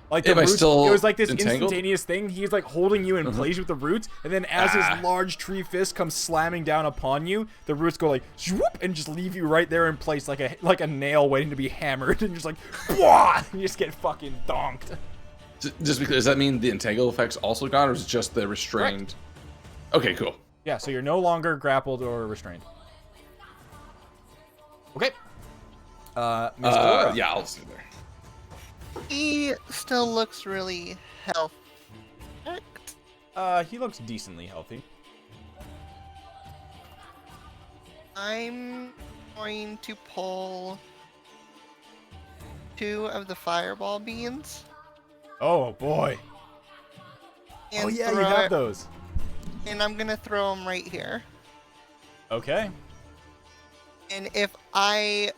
Like Am I still it was like this entangled? instantaneous thing. He's like holding you in place with the roots, and then as his large tree fist comes slamming down upon you, the roots go like swoop and just leave you right there in place like a nail waiting to be hammered, and just like Bwah! And you just get fucking donked. Just because, does that mean the entangle effect's also gone, or is it just the restrained? Okay, cool. Yeah, so you're no longer grappled or restrained. Okay. Ms. Laura. Yeah, I'll sit there. He still looks really healthy. He looks decently healthy. I'm going to pull 2 of the fireball beans. Oh boy. And Oh yeah, you throw have it- those. And I'm gonna throw them right here. Okay. And if I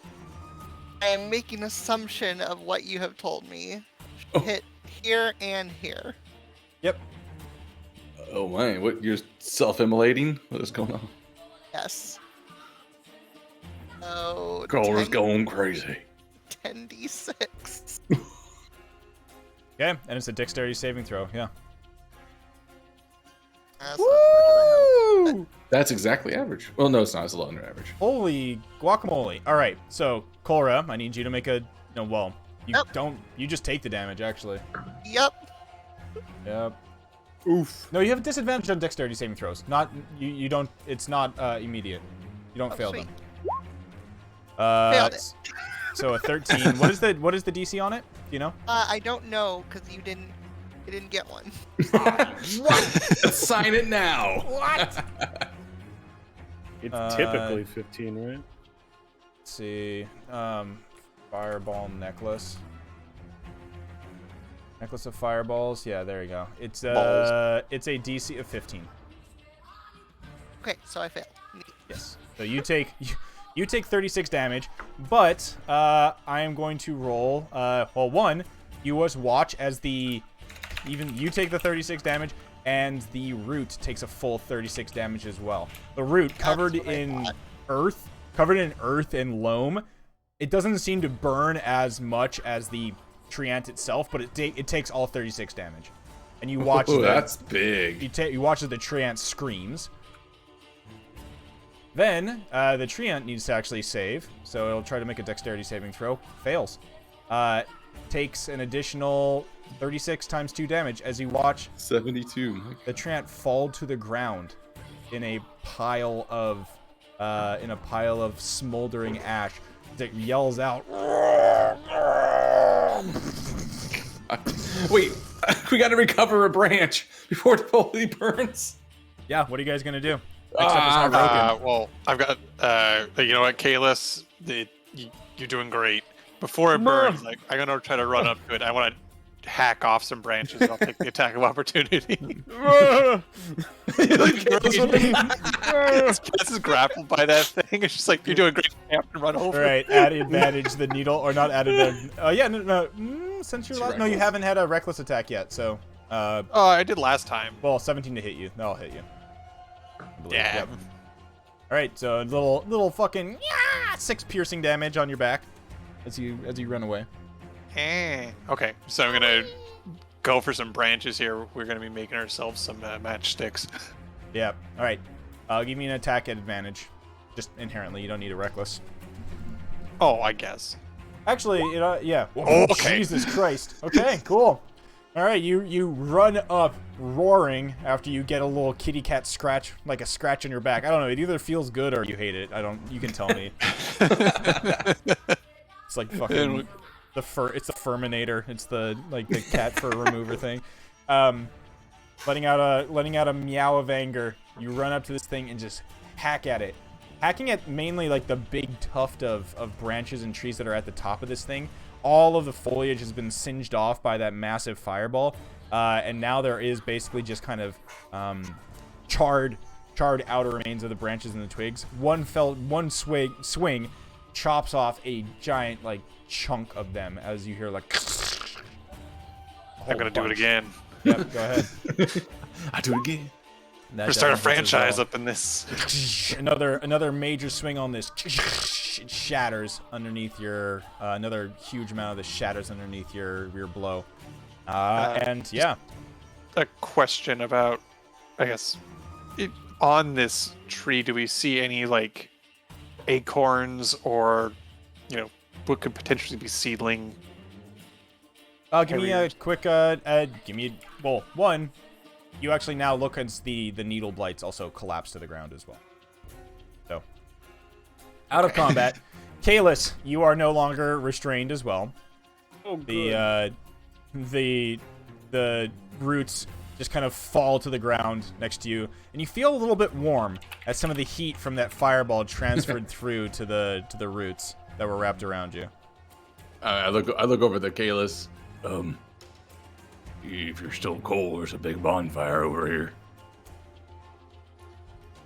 am making assumption of what you have told me, Oh. hit here and here. Yep. Oh my, what, you're self-immolating? What is going on? Yes. Oh, Calder's going crazy. 10d6. Okay, and it's a dexterity saving throw. Yeah. That's not much of a help. That's exactly average. Well, no, it's not. It's a little under average. Holy guacamole. All right, so Cora, I need you to make a you Yep. don't, you just take the damage actually. Yep. Yep. Oof. No, you have a disadvantage on dexterity saving throws. Not you don't, it's not immediate. You don't Oh, fail sweet. them. Failed it. So a 13. what is the DC on it? Do you know? I don't know because you didn't get one. Sign it now. What? It's typically 15, right? Let's see. Fireball necklace. Necklace of fireballs. Yeah, there you go. It's it's a DC of 15. Okay, so I failed. Neat. Yes. So you take you take 36 damage, but I am going to roll. Well, one, you just watch as even you take the 36 damage, and the root takes a full 36 damage as well. The root covered That's what I in thought. earth and loam. It doesn't seem to burn as much as the treant itself, but it takes all 36 damage. And you watch That's big. you watch as the treant screams. Then the treant needs to actually save, so it'll try to make a dexterity saving throw. Fails. Takes an additional 36 times 2 damage as you watch 72. the treant fall to the ground in a pile of smoldering ash that yells out. Wait, we got to recover a branch before it fully burns. Yeah, what are you guys gonna do? Except it's not broken. Well, I've got, you know what, Kalis, you're doing great. Before it burns, like, I'm gonna try to run up to it. I want to hack off some branches. I'll take the attack of opportunity. This is grappled by that thing. It's just like, you're doing great. You have to run over. All right, add advantage the needle, or not add advantage. Oh yeah, no. Since you're no, you haven't had a reckless attack yet, so. Oh, I did last time. Well, 17 to hit you. That'll hit you. Yeah. Yep. All right, so little fucking 6 piercing damage on your back as you run away. Okay, so I'm gonna go for some branches here. We're gonna be making ourselves some matchsticks. Yeah. All right. Give me an attack advantage. Just inherently, you don't need a reckless. Oh, I guess. Actually, yeah. Oh, okay. Jesus Christ. Okay, cool. All right, you run up roaring after you get a little kitty cat scratch, like a scratch on your back. I don't know. It either feels good or you hate it. You can tell me. It's like fucking the fur. It's the Furminator. It's the cat fur remover thing. Letting out a meow of anger. You run up to this thing and just hack at it. Hacking at mainly like the big tuft of branches and trees that are at the top of this thing. All of the foliage has been singed off by that massive fireball, and now there is basically just kind of charred outer remains of the branches and the twigs. One swing chops off a giant like chunk of them as you hear like. I'm gonna do it again. Yep, go ahead. I do it again. We're starting a franchise up in this. Another major swing on this. It shatters underneath your another huge amount of this shatters underneath your blow. And yeah, a question about, I guess, on this tree, do we see any like acorns or what could potentially be seedling? Give me a quick one. You actually now look as the needle blights also collapse to the ground as well. So, out of combat. Kalis, you are no longer restrained as well. Oh, good. The roots just kind of fall to the ground next to you, and you feel a little bit warm as some of the heat from that fireball transferred through to the roots that were wrapped around you. I look over the Kalis. If you're still cold, there's a big bonfire over here.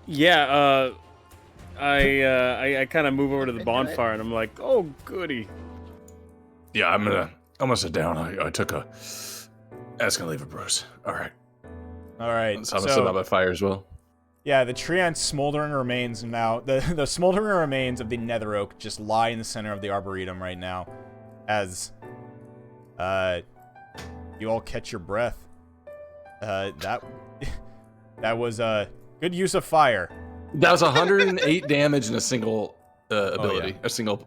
Yeah, I kind of move over to the bonfire and I'm like, oh goody. Yeah, I'm gonna sit down. I took a. That's gonna leave a bruise. All right. So I'm gonna sit by my fire as well. Yeah, the Treant's smoldering remains now. The smoldering remains of the Nether Oak just lie in the center of the Arboretum right now, as you all catch your breath. That was a good use of fire. That was 108 damage in a single ability, a single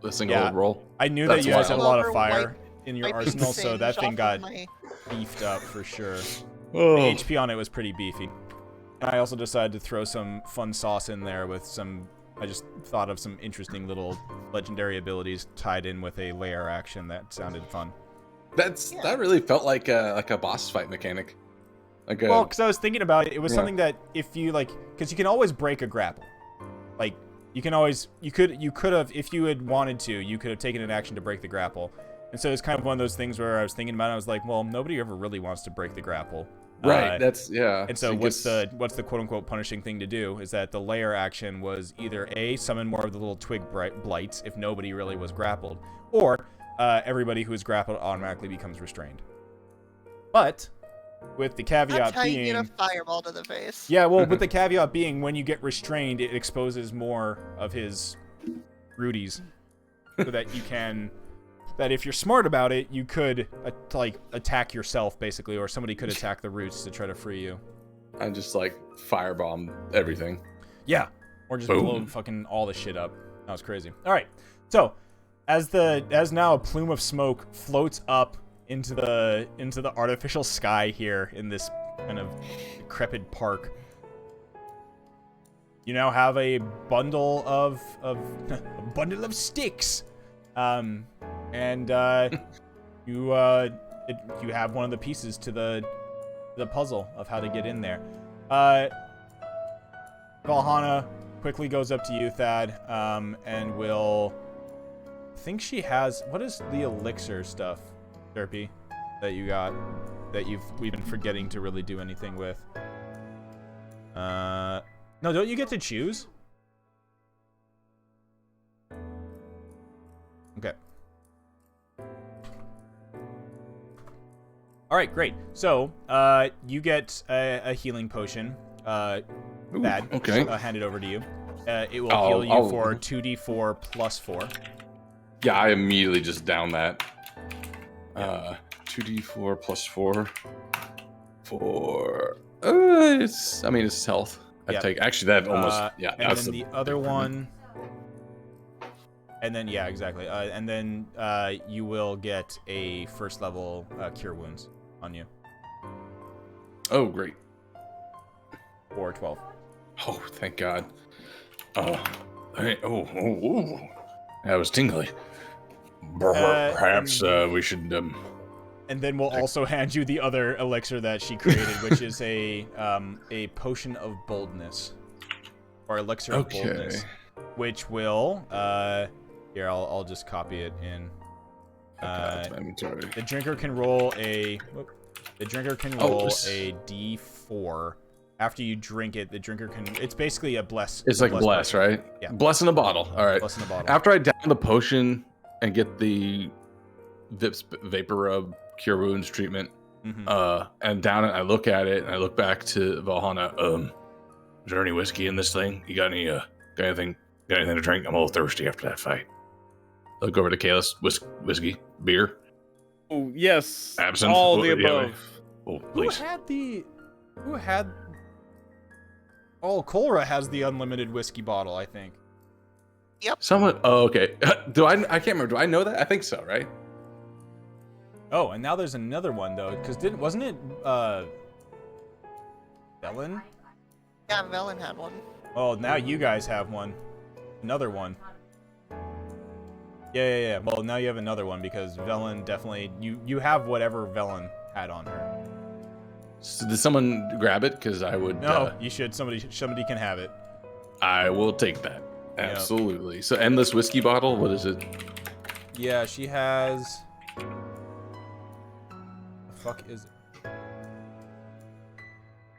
roll. I knew that you guys had a lot of fire in your arsenal, so that thing got beefed up for sure. Oh. The HP on it was pretty beefy. I also decided to throw some fun sauce in there with some. I just thought of some interesting little legendary abilities tied in with a layer action that sounded fun. That really felt like a boss fight mechanic. Well, because I was thinking about it, it was something that if you because you can always break a grapple. Like you could have, if you had wanted to, you could have taken an action to break the grapple. And so it's kind of one of those things where I was thinking about it, I was like, well, nobody ever really wants to break the grapple. Right. And so what's the quote unquote punishing thing to do is that the layer action was either summon more of the little twig blights if nobody really was grappled, or everybody who is grappled automatically becomes restrained. But with the caveat That's how being, you get a fireball to the face. yeah, well, with the caveat being when you get restrained, it exposes more of his Rudies, so that you can. That if you're smart about it, you could attack yourself basically, or somebody could attack the roots to try to free you. I just firebomb everything. Yeah, or just blow fucking all the shit up. That was crazy. All right, so as now a plume of smoke floats up into the artificial sky here in this kind of decrepit park. You now have a bundle of sticks. And you have one of the pieces to the puzzle of how to get in there. Valhalla quickly goes up to you, Thad, and will. I think she has. What is the elixir stuff, Derpy, that you got that we've been forgetting to really do anything with? No, don't you get to choose? Okay. All right, great. So, you get a healing potion. Thad, okay. Hand it over to you. It will heal you for 2d4 plus 4. Yeah, I immediately just down that. 2d4 plus 4 for it's health. I take actually that almost And then the other one. And then exactly. And then you will get a first level cure wounds on you. Oh, great. Or 12. Oh, thank God. That was tingly. Perhaps and, we should. And then we'll also hand you the other elixir that she created, which is a potion of boldness, or elixir of boldness, which will here I'll just copy it in. The drinker can roll a a D4. After you drink it, the drinker can. It's basically a bless. It's like bless, right? Yeah. Bless in a bottle. All right. Bless in a bottle. After I down the potion and get the vapor rub cure wounds treatment, and down it, I look at it and I look back to Valhalla. Is there any whiskey in this thing? You got any? Got anything to drink? I'm a little thirsty after that fight. I look over to Kalis. Whiskey, beer. Oh yes. Absinthe. All the above. Oh, please. Who had? Oh, Kolra has the unlimited whiskey bottle, I think. Yep. Someone. Oh, okay. I can't remember. Do I know that? I think so, right? Oh, and now there's another one though, because wasn't it Velen? Yeah, Velen had one. Oh, now you guys have one. Another one. Yeah. Well, now you have another one because Velen definitely you have whatever Velen had on her. So did someone grab it? Because I would. No, you should. Somebody can have it. I will take that. Absolutely. So endless whiskey bottle. What is it? Yeah, she has. The fuck is it?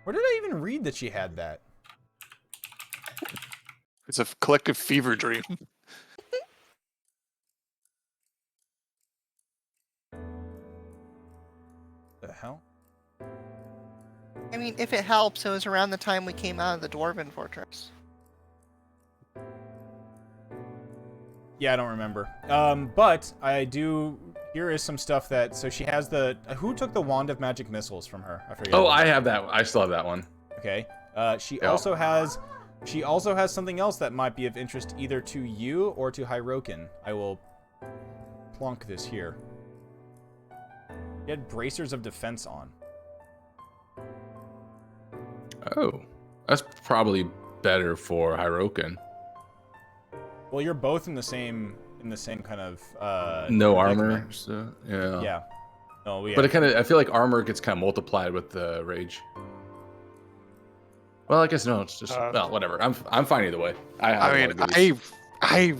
Where did I even read that she had that? It's a collective fever dream. The hell? I mean, if it helps, it was around the time we came out of the Dwarven Fortress. Yeah, I don't remember. But I do. Here is some stuff that. So she has the. Who took the wand of magic missiles from her? I forget. Oh, I have that. I still have that one. Okay. She also has. She also has something else that might be of interest either to you or to Hyrokin. I will plonk this here. She had bracers of defense on. Oh, that's probably better for Hyrokin. Well, you're both in the same kind of no armor, so yeah. Yeah. No, but I feel like armor gets kind of multiplied with the rage. Well, I guess no, it's just well, whatever. I'm fine either way. I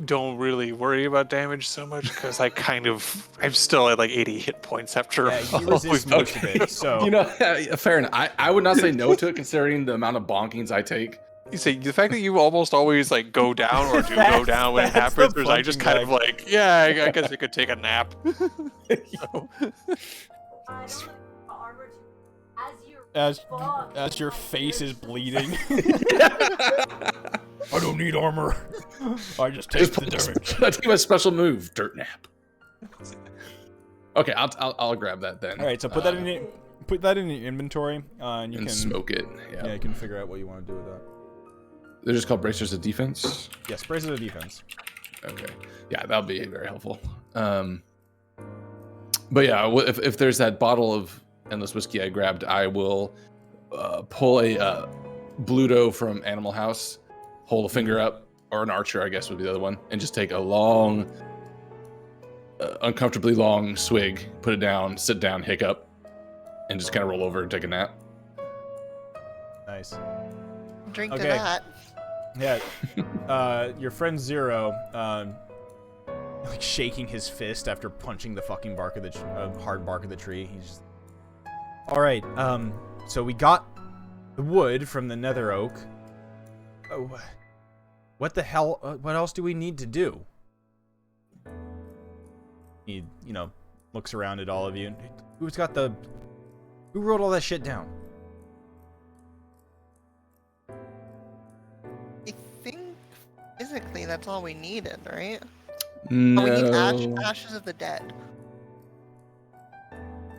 don't really worry about damage so much because I'm still at like 80 hit points after. Yeah, you resist most of it, so you know, fair enough. I would not say no to it considering the amount of bonkings I take. You see, the fact that you almost always like go down or do go down when it happens, or I just kind of like, yeah, I guess I could take a nap. So. As your face is bleeding. I don't need armor. I just take the dirt. I take my special move, dirt nap. Okay, I'll grab that then. All right, so put that in your inventory, and you can smoke it. Yeah, you can figure out what you want to do with that. They're just called bracers of defense. Yes, bracers of defense. Okay, yeah, that'll be very helpful. But yeah, if there's that bottle of endless whiskey I grabbed, I will pull a Bluto from Animal House, hold a finger up, or an archer, I guess would be the other one, and just take a long, uncomfortably long swig, put it down, sit down, hiccup, and just kind of roll over and take a nap. Nice. Drink to that. Yeah. Your friend Zero, like shaking his fist after punching the fucking bark of the hard bark of the tree. He's just. All right. So we got the wood from the nether oak. Oh, what the hell? What else do we need to do? He, looks around at all of you. Who wrote all that shit down? I think physically that's all we needed, right? No. Oh, we need ashes of the dead.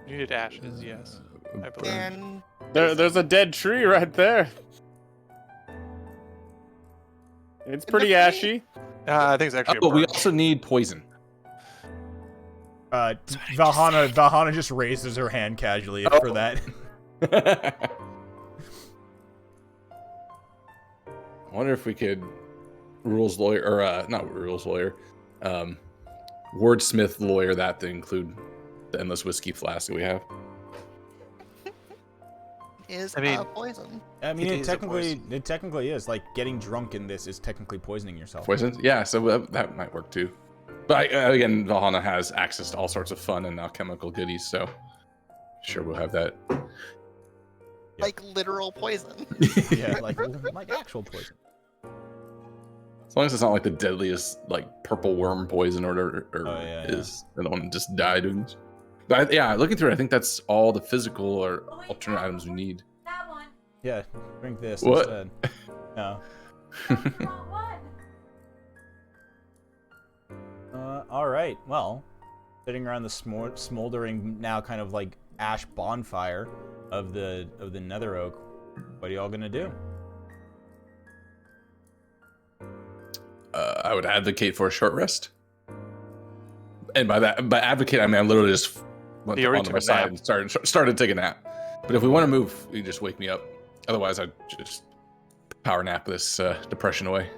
You needed ashes, yes. I believe. And There's a dead tree right there. It's pretty ashy. I think it's actually. Oh, we also need poison. Valhalla just raises her hand casually for that. I wonder if we could not rules lawyer. wordsmith lawyer that to include the endless whiskey flask that we have. Is I mean- poison. I mean, It it is a technically is. Like, getting drunk in this is technically poisoning yourself. Poisons? Yeah, so that might work too. But again, Valhalla has access to all sorts of fun and alchemical goodies, so sure we'll have that. Like literal poison. Yeah, like actual poison. As long as it's not like the deadliest, like purple worm poison or whatever is. I don't want to just die doing this. But yeah, looking through it, I think that's all the physical or alternate items we need. That one. Yeah, drink this What? instead. No. Not one. All right. Well, sitting around the smoldering, now kind of like ash bonfire of the Nether Oak, what are y'all gonna do? I would advocate for a short rest. And by advocate, I mean I literally just went You already onto my took a nap. side and started taking a nap. But if we want to move, you just wake me up. Otherwise, I'd just power nap this depression away.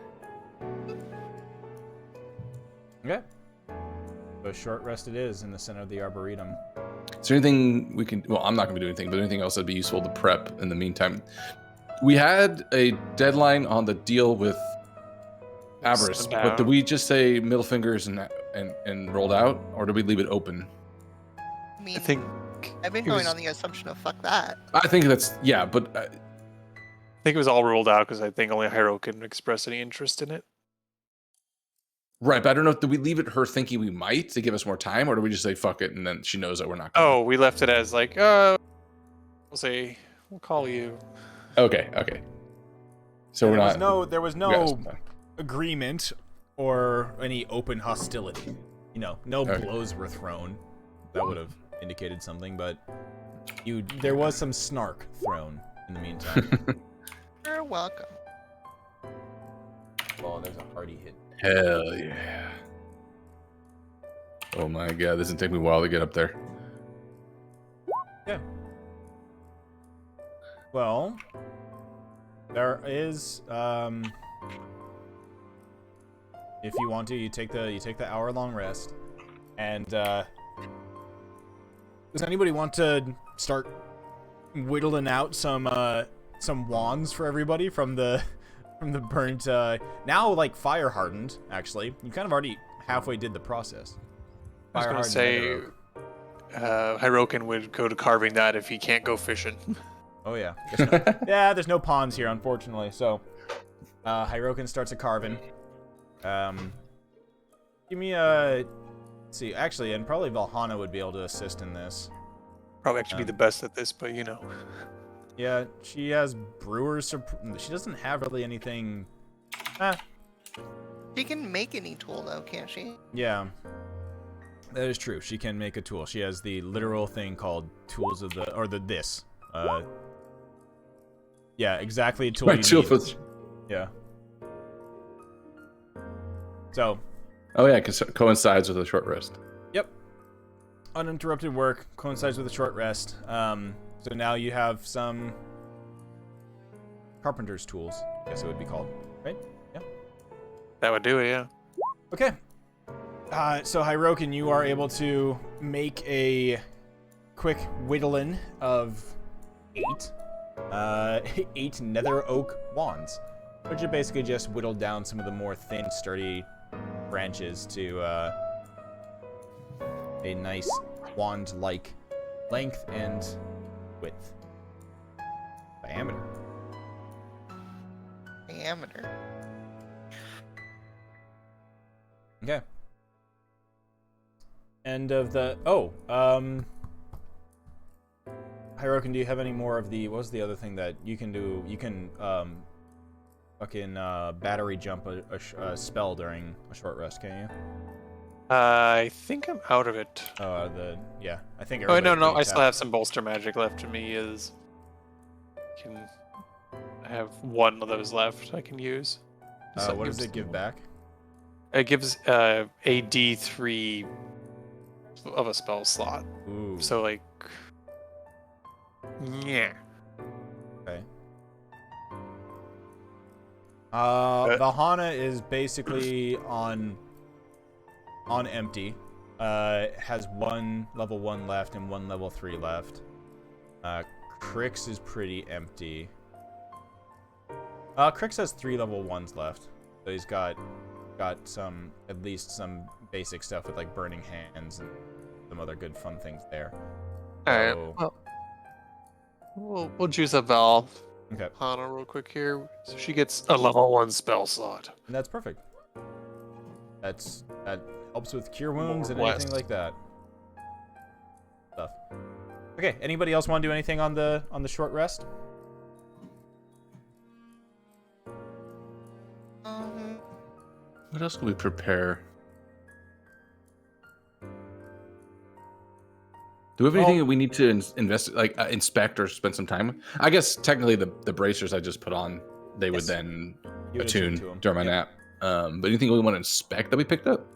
Okay. So a short rest it is in the center of the Arboretum. Is there anything we can? Well, I'm not going to be doing anything, but anything else that'd be useful to prep in the meantime? We had a deadline on the deal with Avarice, Sit but did down. we just say middle fingers and rolled out, or did we leave it open? I mean, I think I've been it going was- on the assumption of fuck that. I think that's but I think it was all ruled out because I think only Hyro can express any interest in it. right. But I don't know. Did we leave it her thinking we might to give us more time, or do we just say fuck it and then she knows that we're not? Gonna... Oh, we left it as like, we'll say, we'll call you. Okay. So we're not. There was we got no some time. agreement or any open hostility. You know, no Okay. blows were thrown. That would have indicated something, but there was some snark thrown in the meantime. You're welcome. Oh, there's a hearty hit. Hell yeah. Oh my god, this is gonna take me a while to get up there. Yeah. Well, there is if you want to, you take the hour-long rest, and does anybody want to start whittling out some wands for everybody from the burnt now like fire hardened? Actually, you kind of already halfway did the process. I was gonna say, Hyrokin would go to carving that if he can't go fishing. Oh yeah. There's no ponds here, unfortunately. So, Hyrokin starts a carving. Give me a. Let's see, actually, and probably Valhalla would be able to assist in this. Probably actually be the best at this, but you know. Yeah, she has brewer's. She doesn't have really anything. She can make any tool though, can't she? Yeah. That is true. She can make a tool. She has the literal thing called tools of this. Yeah, exactly. A tool Right, you need. for- Yeah. So. Oh yeah, coincides with a short rest. Yep. Uninterrupted work coincides with a short rest. So now you have some carpenter's tools, I guess it would be called, right? Yeah. That would do it, yeah. Okay. So Hyrokin, you are able to make a quick whittling of 8 nether oak wands, which are basically just whittled down some of the more thin, sturdy branches to a nice wand-like length and width. Diameter. Okay. End of the... Oh, Hyrokin, do you have any more of the... What was the other thing that you can do? You can, fucking, battery jump a spell during a short rest, can you? I think I'm out of it. Yeah, I think... Oh, no, everybody's I pretty still tapped. have some bolster magic left in me. I have one of those left I can use. So What does it give back? It gives a D3 of a spell slot. Ooh. So like, yeah. Okay. Valhalla is basically on on empty. Has 1 level 1 left and 1 level 3 left. Crix is pretty empty. Crix has 3 level 1s left. So he's got some, at least some basic stuff with like burning hands and some other good fun things there. Alright, So, well, we'll juice up Val. okay. Hana real quick here. So she gets a level 1 spell slot. And that's perfect. That helps with cure wounds and More anything like that. Stuff. Okay, anybody else want to do anything on the short rest? What else can we prepare? Do we have anything that we need to invest, like inspect or spend some time with? I guess technically the bracers I just put on, they would then You would attune to 'em. during my Yep. nap. But anything we want to inspect that we picked up?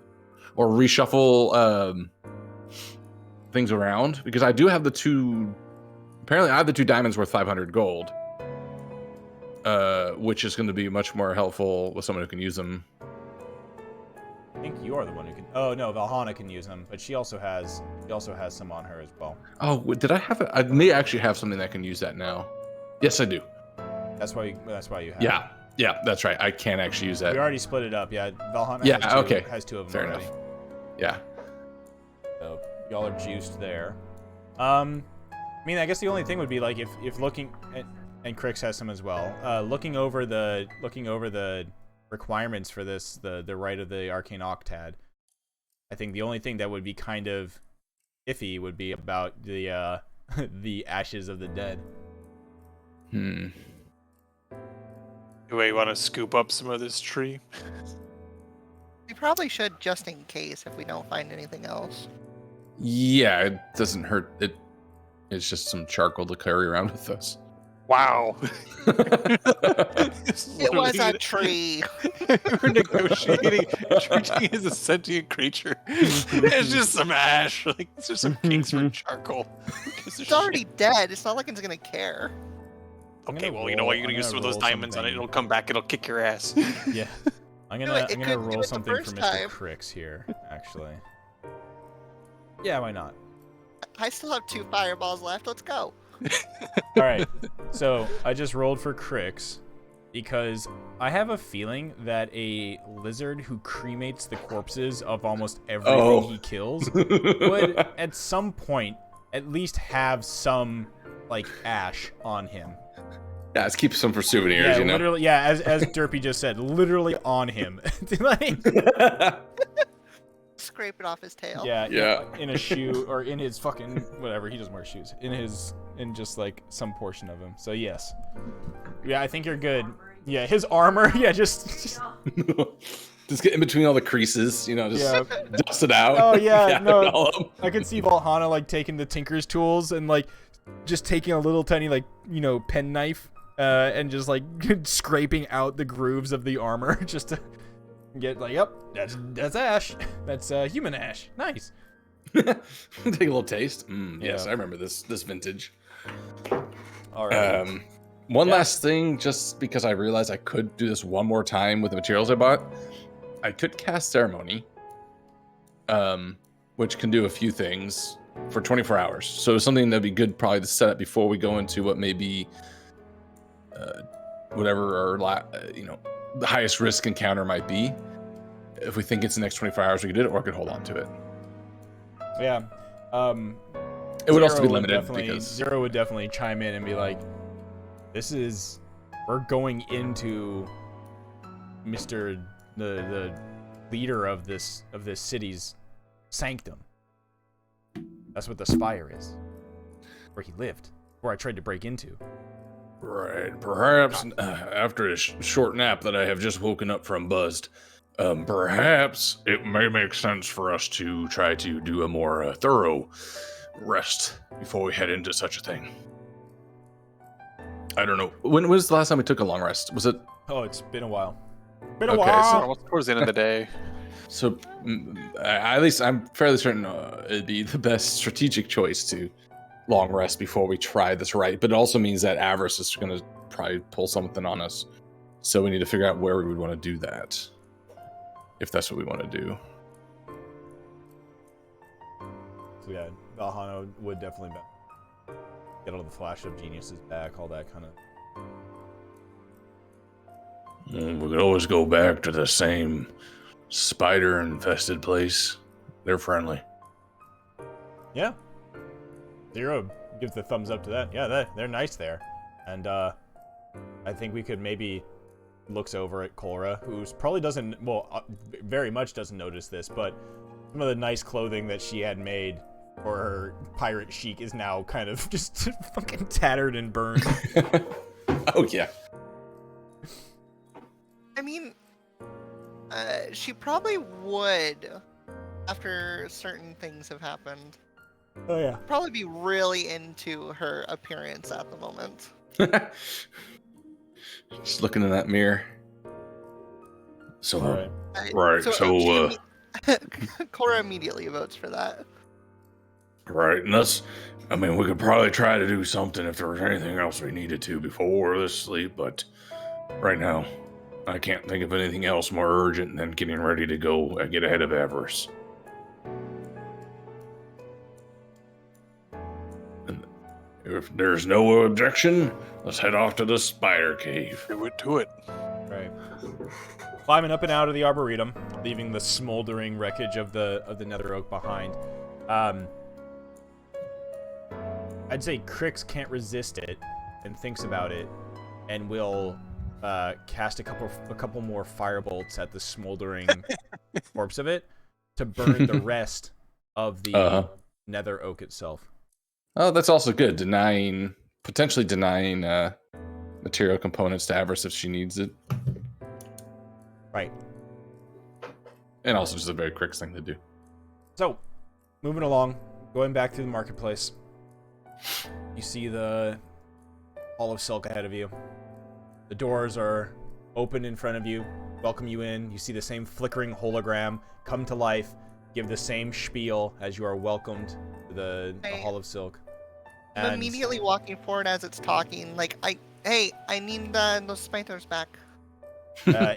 Or reshuffle things around? Because I do have the 2... Apparently I have the 2 diamonds worth 500 gold. Which is going to be much more helpful with someone who can use them. I think you are the one who can. Oh no, Valhalla can use them, but she also has some on her as well. Oh, did I have it? I may actually have something that can use that now. Yes, I do. That's why you have. Yeah, yeah, that's right. I can actually use that. We already split it up. Yeah, Valhalla Yeah, has 2 of them Fair already. enough. Yeah. So y'all are juiced there. I mean, I guess the only thing would be like if looking at, and Crix has some as well. Looking over the requirements for this, the Rite of the Arcane Octad. I think the only thing that would be kind of iffy would be about the the Ashes of the Dead. Do we want to scoop up some of this tree? We probably should, just in case, if we don't find anything else. Yeah, it doesn't hurt. It's just some charcoal to carry around with us. Wow. It was a tree. We're negotiating. Treating as a sentient creature. It's just some ash. Like, it's just some kinks for charcoal. It's already dead. It's not like it's gonna care. Okay, well, you know what? You're gonna use some of those diamonds on it. It'll come back. It'll kick your ass. Yeah. I'm Do gonna it. It couldn't do roll it the something for first Mr. time. Crix here, actually. Yeah, why not? I still have 2 fireballs left. Let's go. All right. So I just rolled for Crix because I have a feeling that a lizard who cremates the corpses of almost everything he kills would, at some point, at least have some like ash on him. Yeah, let's keep some for souvenirs, Yeah, you know? literally. Yeah, as Derpy just said, literally on him. Like, Scrape it off his tail. yeah, in a shoe or in his fucking whatever. He doesn't wear shoes. In just like some portion of him. So yes, yeah, I think you're good. Yeah, his armor. Yeah, just Just get in between all the creases, you know, just Yeah. dust it out. Oh yeah, Gather no. it all up. I could see Valhalla like taking the tinker's tools and like just taking a little tiny like penknife and just like scraping out the grooves of the armor just to get like, yep, that's ash. That's human ash. Nice. Take a little taste. Yes, Yeah. I remember this vintage. All right. One last thing, just because I realized I could do this one more time with the materials I bought. I could cast Ceremony, which can do a few things for 24 hours. So something that'd be good probably to set up before we go into what may be whatever our the highest risk encounter might be. If we think it's the next 24 hours, we could do it, or I could hold on to it. Yeah. It would also be Zero limited because Zero would definitely chime in and be like, we're going into Mr. the leader of this city's sanctum. That's what the spire is. Where he lived. Where I tried to break into. right. Perhaps after a short nap that I have just woken up from buzzed, perhaps it may make sense for us to try to do a more thorough rest before we head into such a thing. I don't know. When was the last time we took a long rest? Was it? Oh, it's been a while. Been a Okay, while. so- Almost towards the end of the day. So at least I'm fairly certain it'd be the best strategic choice to long rest before we try this right. But it also means that avarice is going to probably pull something on us. So we need to figure out where we would want to do that. If that's what we want to do. So yeah, Valhalla would definitely get all the flash of geniuses back, all that kind of. We could always go back to the same spider-infested place. They're friendly. Yeah. Zero gives the thumbs up to that. Yeah, they're nice there. And I think we could maybe looks over at Cora, who's probably doesn't, well, very much doesn't notice this, but some of the nice clothing that she had made for her pirate chic is now kind of just fucking tattered and burned. Oh, yeah. I mean, she probably would, after certain things have happened. Oh, yeah. Probably be really into her appearance at the moment. Just looking in that mirror. So, Right. Cora immediately votes for that. Right, and that's, I mean, we could probably try to do something if there was anything else we needed to before this sleep, but right now, I can't think of anything else more urgent than getting ready to go and get ahead of Avarice. And if there's no objection, let's head off to the spider cave. Do it. Right. Climbing up and out of the Arboretum, leaving the smoldering wreckage of the Nether Oak behind. I'd say Crix can't resist it and thinks about it, and will cast a couple more firebolts at the smoldering corpse of it to burn the rest of the Nether Oak itself. Oh, that's also good. Potentially denying material components to Avarice if she needs it. Right. And also just a very quick thing to do. So, moving along, going back through the marketplace. You see the Hall of Silk ahead of you. The doors are open in front of you, welcome you in. You see the same flickering hologram come to life, give the same spiel as you are welcomed to the Hall of Silk. I'm immediately walking forward as it's talking, like, I need those spiders back.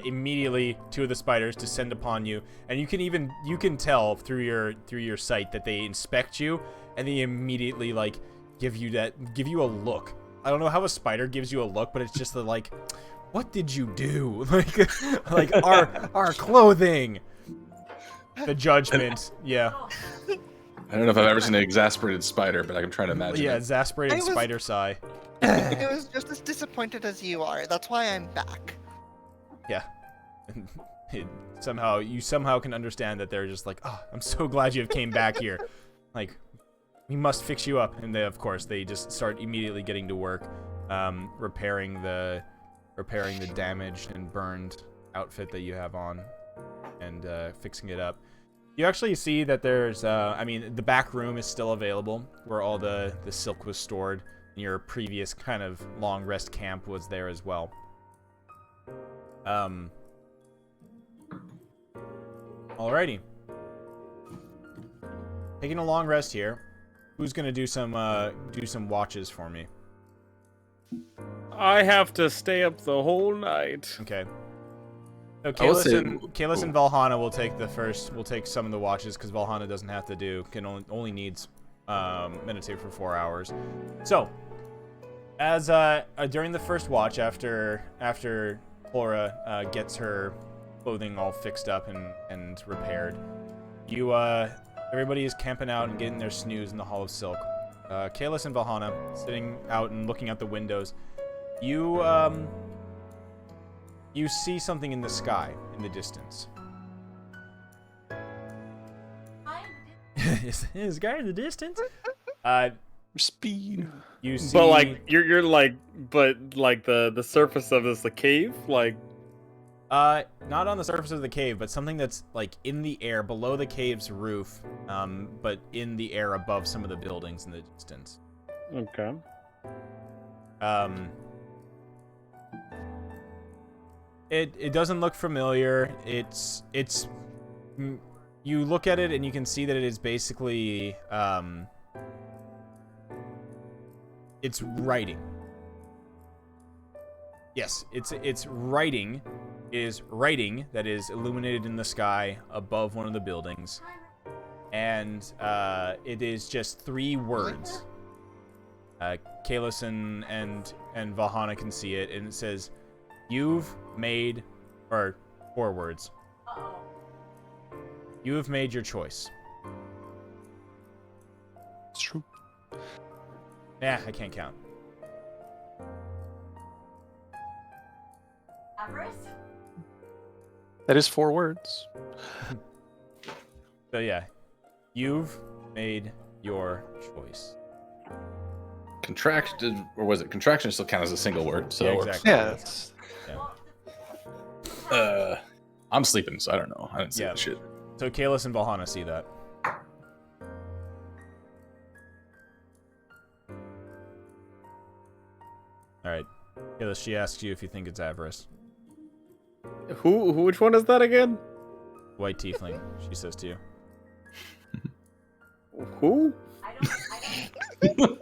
Immediately, two of the spiders descend upon you, and you can tell through your sight that they inspect you, and they immediately like give you a look. I don't know how a spider gives you a look, but it's just the like, what did you do? like our clothing. The judgment, yeah. I don't know if I've ever seen an exasperated spider, but I'm trying to imagine. Yeah, it. exasperated spider sigh. I was just as disappointed as you are. That's why I'm back. Yeah. You somehow can understand that they're just like, oh, I'm so glad you came back here. Like, we must fix you up. And they just start immediately getting to work, repairing the damaged and burned outfit that you have on, and fixing it up. You actually see that there's, the back room is still available, where all the silk was stored. And your previous kind of long rest camp was there as well. Alrighty. Taking a long rest here. Who's gonna do some watches for me? I have to stay up the whole night. Okay. So Kalis and Valhalla will take some of the watches, because Valhalla doesn't have to only needs meditate for 4 hours. So, as during the first watch, after Cora gets her clothing all fixed up and repaired, everybody is camping out and getting their snooze in the Hall of Silk. Kalis and Valhalla sitting out and looking out the windows. You see something in the sky in the distance. Is this guy in the distance? Speed. You see, but like you're like, but like the surface of this, the cave, like. Not on the surface of the cave, but something that's like in the air below the cave's roof, but in the air above some of the buildings in the distance. Okay. It doesn't look familiar. It's you look at it and you can see that it is basically it's writing. Yes, it's writing. Is writing that is illuminated in the sky above one of the buildings. and it is just 3 words. Kalis and Valhalla can see it, and it says, "You've made," or 4 words. Uh-oh. "You have made your choice." It's true. Nah, I can't count. Everest? That is 4 words. So yeah, you've made your choice. Contraction, or was it contraction? Still count as a single word, so Yeah, that works. exactly. Yeah, that's I'm sleeping, so I don't know. I didn't see Yeah. the shit. So Kalis and Valhalla see that. All right, Kalis. She asks you if you think it's Avarice. Who? Which one is that again? White tiefling. She says to you. Who? I don't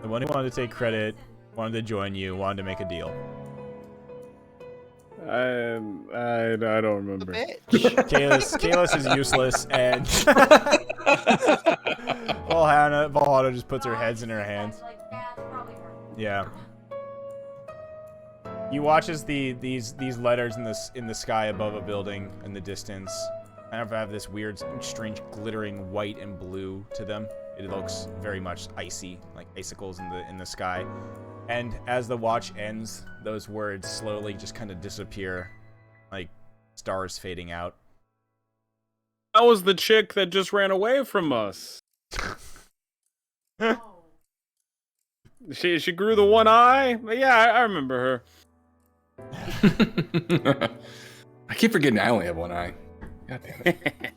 The one who wanted to take credit, wanted to join you, wanted to make a deal. I don't remember. Bitch. Kalis is useless, and Valhalla just puts her heads in her hands. Like, yeah, it's probably her. Yeah. He watches these letters in the sky above a building in the distance. Kind of have this weird, strange, glittering white and blue to them. It looks very much icy, like icicles in the sky. And as the watch ends, those words slowly just kind of disappear, like stars fading out. That was the chick that just ran away from us. Oh. She grew the one eye. Yeah, I remember her. I keep forgetting I only have one eye. God damn it.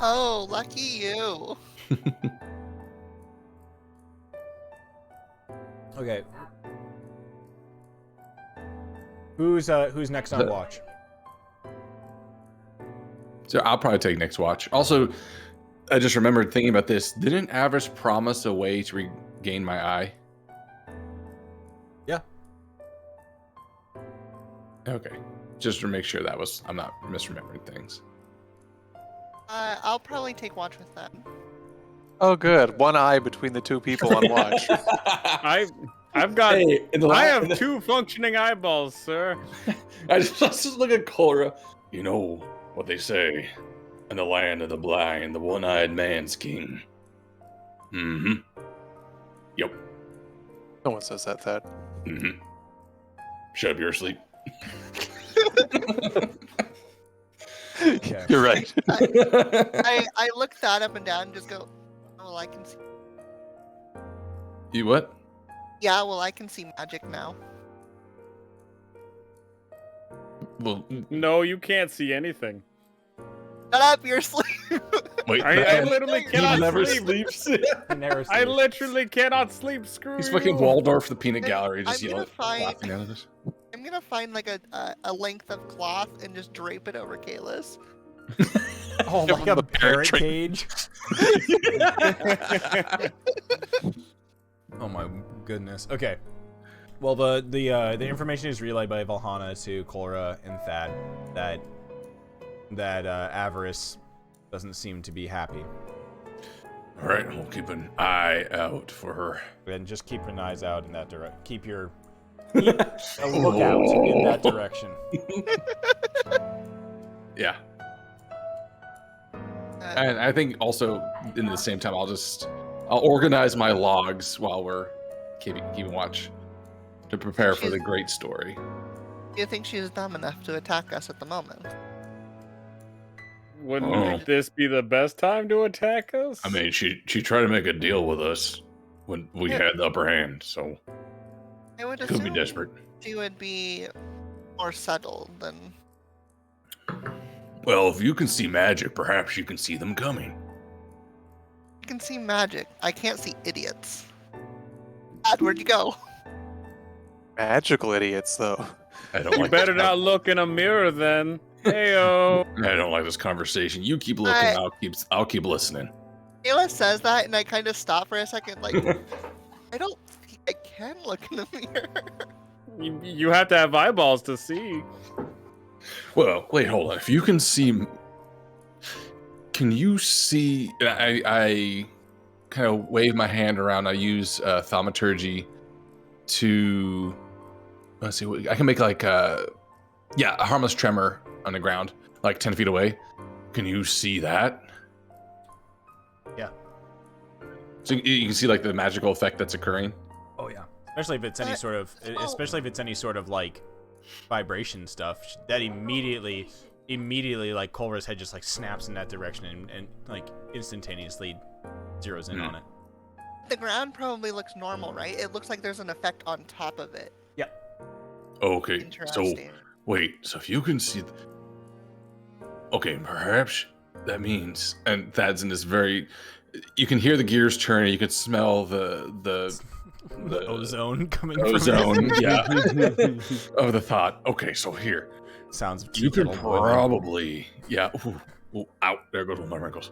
Oh, lucky you. Okay. Who's next on watch? So I'll probably take next watch. Also, I just remembered thinking about this. Didn't Avarice promise a way to regain my eye? Yeah. Okay. Just to make sure I'm not misremembering things. I'll probably take watch with them. oh good. One eye between the 2 people on watch. I've got. Hey, I have 2 functioning eyeballs, sir. Let's just look at Cora. You know what they say. In the land of the blind, the one-eyed man's king. Mm-hmm. Yep. No one says that, Thad. Mm-hmm. Shut up, you're asleep. Okay. You're right. I look that up and down and just go, oh, well, I can see. You what? Yeah, well, I can see magic now. Well, No, you can't see anything. Shut up, you're asleep. wait. I literally cannot never sleep. sleeps. He never I sleeps. literally cannot sleep. Screw He's you. fucking Waldorf the peanut gallery, just I'm gonna laughing at us. I'm gonna find like a length of cloth and just drape it over Kalis. Oh, Give like him a the parrot parrot trick. cage. Oh my goodness. Okay. Well, the information is relayed by Valhalla to Cora and Thad that Avarice doesn't seem to be happy. All right, we'll keep an eye out for her. And just keep your eyes out in that direction. Keep a lookout in that direction. Yeah. And I think also in the same time, I'll organize my logs while we're keeping watch to prepare for the great story. Do you think she's dumb enough to attack us at the moment? Wouldn't this be the best time to attack us? I mean, she tried to make a deal with us when we had the upper hand, so I would could be assume desperate. she would be more settled than. Well, if you can see magic, perhaps you can see them coming. I can see magic. I can't see idiots. Dad, where'd you go? Magical idiots, though. I don't You like better this not look in a mirror then. Heyo. I don't like this conversation. You keep looking, I'll keep listening. Ayla says that, and I kind of stop for a second, like, I don't think I can look in the mirror. You have to have eyeballs to see. Well, wait, hold on. If you can see, can you see? I kind of wave my hand around. I use thaumaturgy to let's see. I can make like a harmless tremor on the ground, like 10 feet away. Can you see that? Yeah. So you can see like the magical effect that's occurring. Oh yeah. Especially if it's any sort of like vibration stuff. That immediately like Culver's head just like snaps in that direction and like instantaneously zeroes in on it. The ground probably looks normal, right? It looks like there's an effect on top of it. Yeah. Okay. So Interesting. wait. So if you can see, okay, perhaps that means, and Thad's in this very. You can hear the gears turning. You can smell the ozone coming ozone, from yeah, of the thought. Okay, so here, sounds. You can probably, ooh, ow, there goes one of my wrinkles.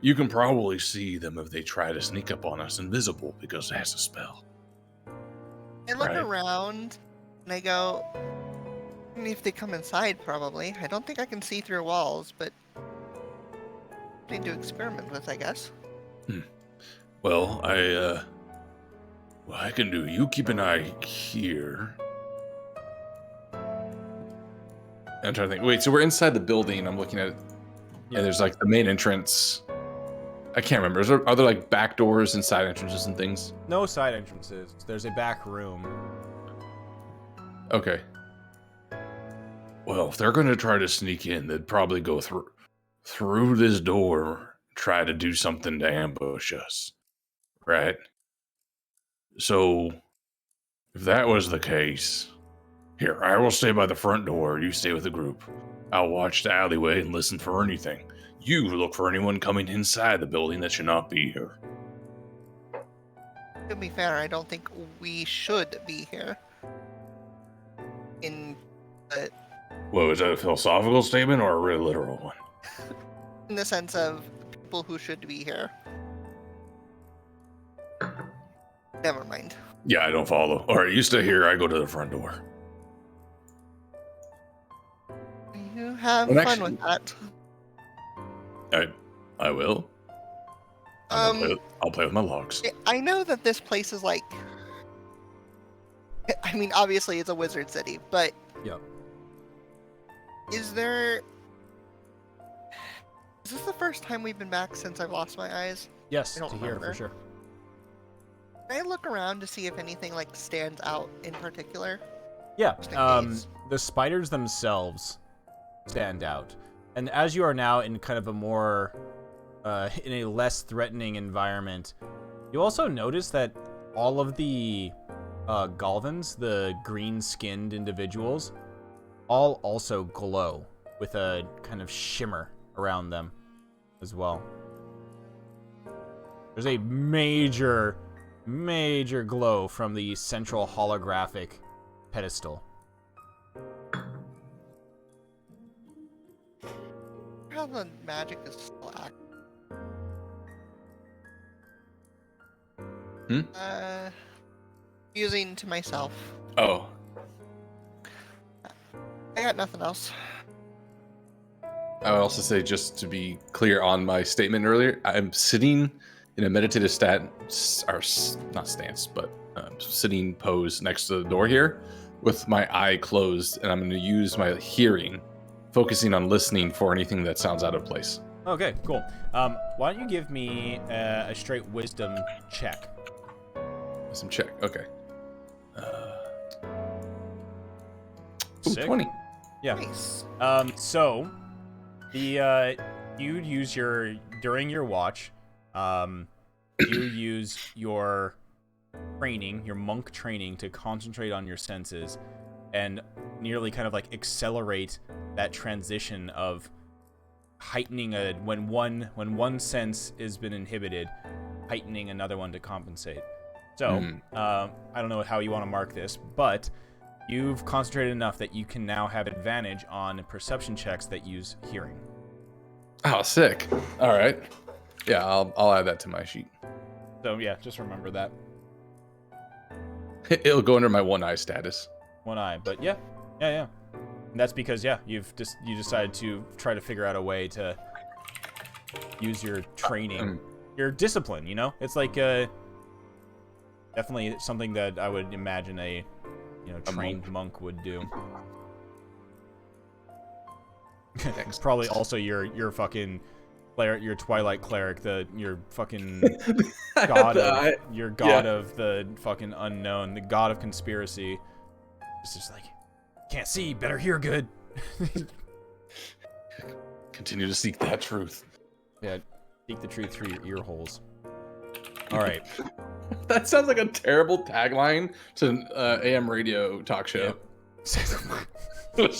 You can probably see them if they try to sneak up on us invisible because that's a spell. I look Right. around and I go, if they come inside, probably. I don't think I can see through walls, but something to experiment with, I guess. Well, what I can do, you keep an eye here. I'm trying to think. Wait, so we're inside the building. I'm looking at it. Yeah, there's like the main entrance. I can't remember. Are there like back doors and side entrances and things? No side entrances. There's a back room. Okay. Well, if they're going to try to sneak in, they'd probably go through this door, try to do something to ambush us. Right? So, if that was the case, here, I will stay by the front door. You stay with the group. I'll watch the alleyway and listen for anything. You look for anyone coming inside the building that should not be here. To be fair, I don't think we should be here. Whoa, is that a philosophical statement or a real literal one? In the sense of people who should be here. Never mind. Yeah, I don't follow. All right, you stay here. I go to the front door. You have Well, fun actually- with that. I will. I'll play with my logs. I know that this place is like... I mean, obviously it's a wizard city, but... Yep. Is there... Is this the first time we've been back since I've lost my eyes? Yes, I don't to hear remember. for sure. Can I look around to see if anything like stands out in particular? Yeah. Just in case. The spiders themselves stand out, and as you are now in kind of a more, in a less threatening environment, you also notice that all of the Galvans, the green-skinned individuals, all also glow with a kind of shimmer around them as well. There's a major glow from the central holographic pedestal. How the magic is still active. Using to myself. Oh. I got nothing else. I would also say, just to be clear on my statement earlier, I'm sitting in a meditative sitting pose next to the door here with my eye closed, and I'm going to use my hearing, focusing on listening for anything that sounds out of place. Okay, cool. Why don't you give me a straight wisdom check? Some check. Okay. Sick. 20. Yeah. Nice. So the you'd use during your watch, you use your training, your monk training, to concentrate on your senses and nearly kind of like accelerate that transition of heightening when one sense has been inhibited, heightening another one to compensate. So I don't know how you want to mark this, but you've concentrated enough that you can now have advantage on perception checks that use hearing. Oh, sick. All right. Yeah, I'll add that to my sheet. So yeah, just remember that. It'll go under my one eye status. One eye, but yeah. And that's because you decided to try to figure out a way to use your training, your discipline. You know, it's like definitely something that I would imagine a trained monk would do. Probably also your fucking cleric, your Twilight cleric, your fucking god of the fucking unknown, the god of conspiracy. It's just like, can't see, better hear good. Continue to seek that truth. Yeah, seek the truth through your ear holes. All right. That sounds like a terrible tagline to an AM radio talk show. Yep.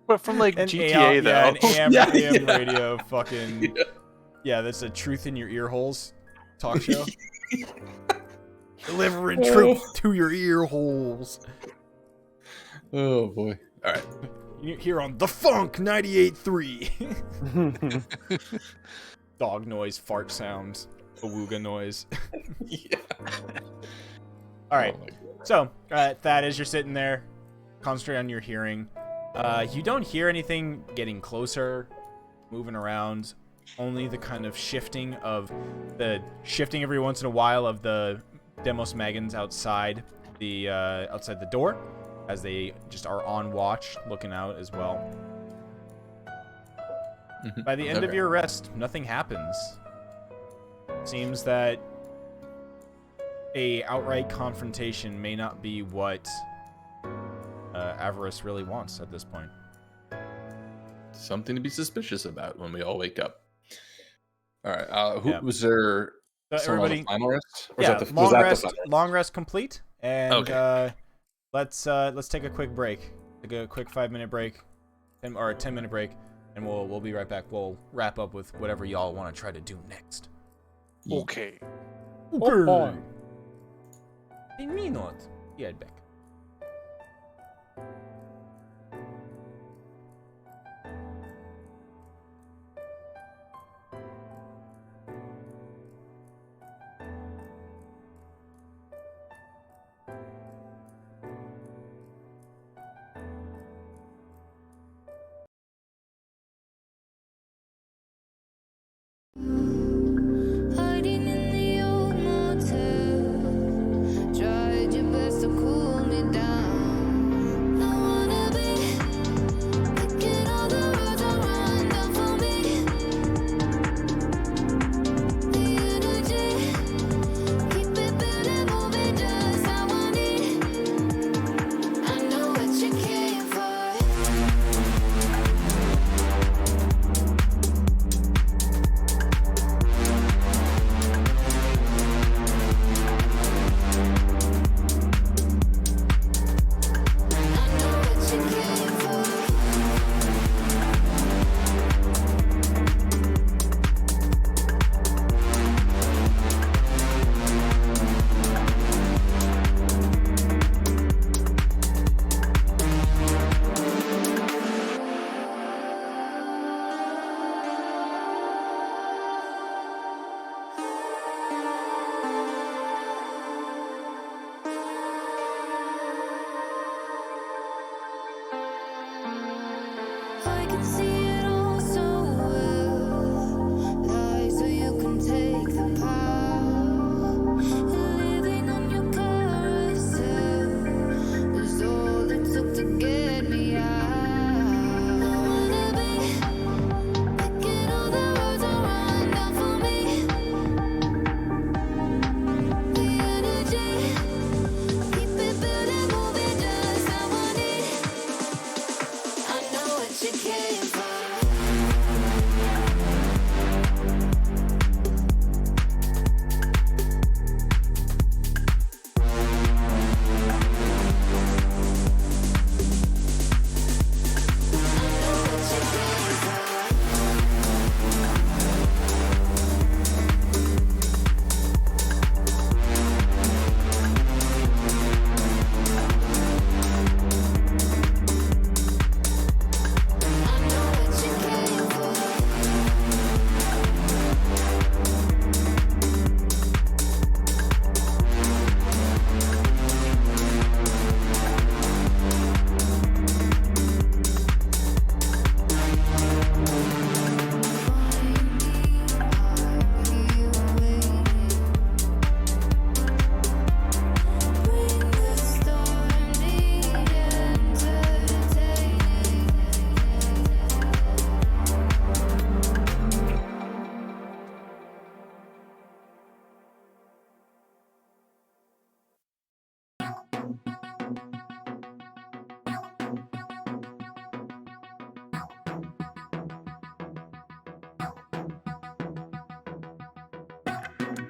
But from like An GTA though. Yeah, an AM radio fucking yeah, that's a truth in your ear holes talk show. Delivering truth to your ear holes. Oh boy. All right. Here on The Funk 98.3. Dog noise, fart sounds, awooga noise. Yeah. All right. So, Thad, as you're sitting there, concentrate on your hearing. You don't hear anything getting closer, moving around. Only the kind of shifting every once in a while of the Demos Magans outside the door, as they just are on watch, looking out as well. By the end of your rest, nothing happens. Seems that a outright confrontation may not be what Avarice really wants at this point. Something to be suspicious about when we all wake up. All right. Was there everybody final rest? Or yeah, was that long rest complete, and okay. Let's take a quick break. Take a quick 5-minute break, or a 10-minute break, and we'll be right back. We'll wrap up with whatever y'all want to try to do next. Okay. Okay. A minute. Yeah, back. Hiding in the old motel, tried your best to cool me down. I wanna be picking all the roads around down for me. The energy, keep it building, moving just how I need. I know what you came for. I can see it all so well. Lie so you can take the power. Living on your carousel was all it took to get me out. I wanna be picking all the roads around down for me. The energy, keep it building, moving just how I need. I know what you came for. I know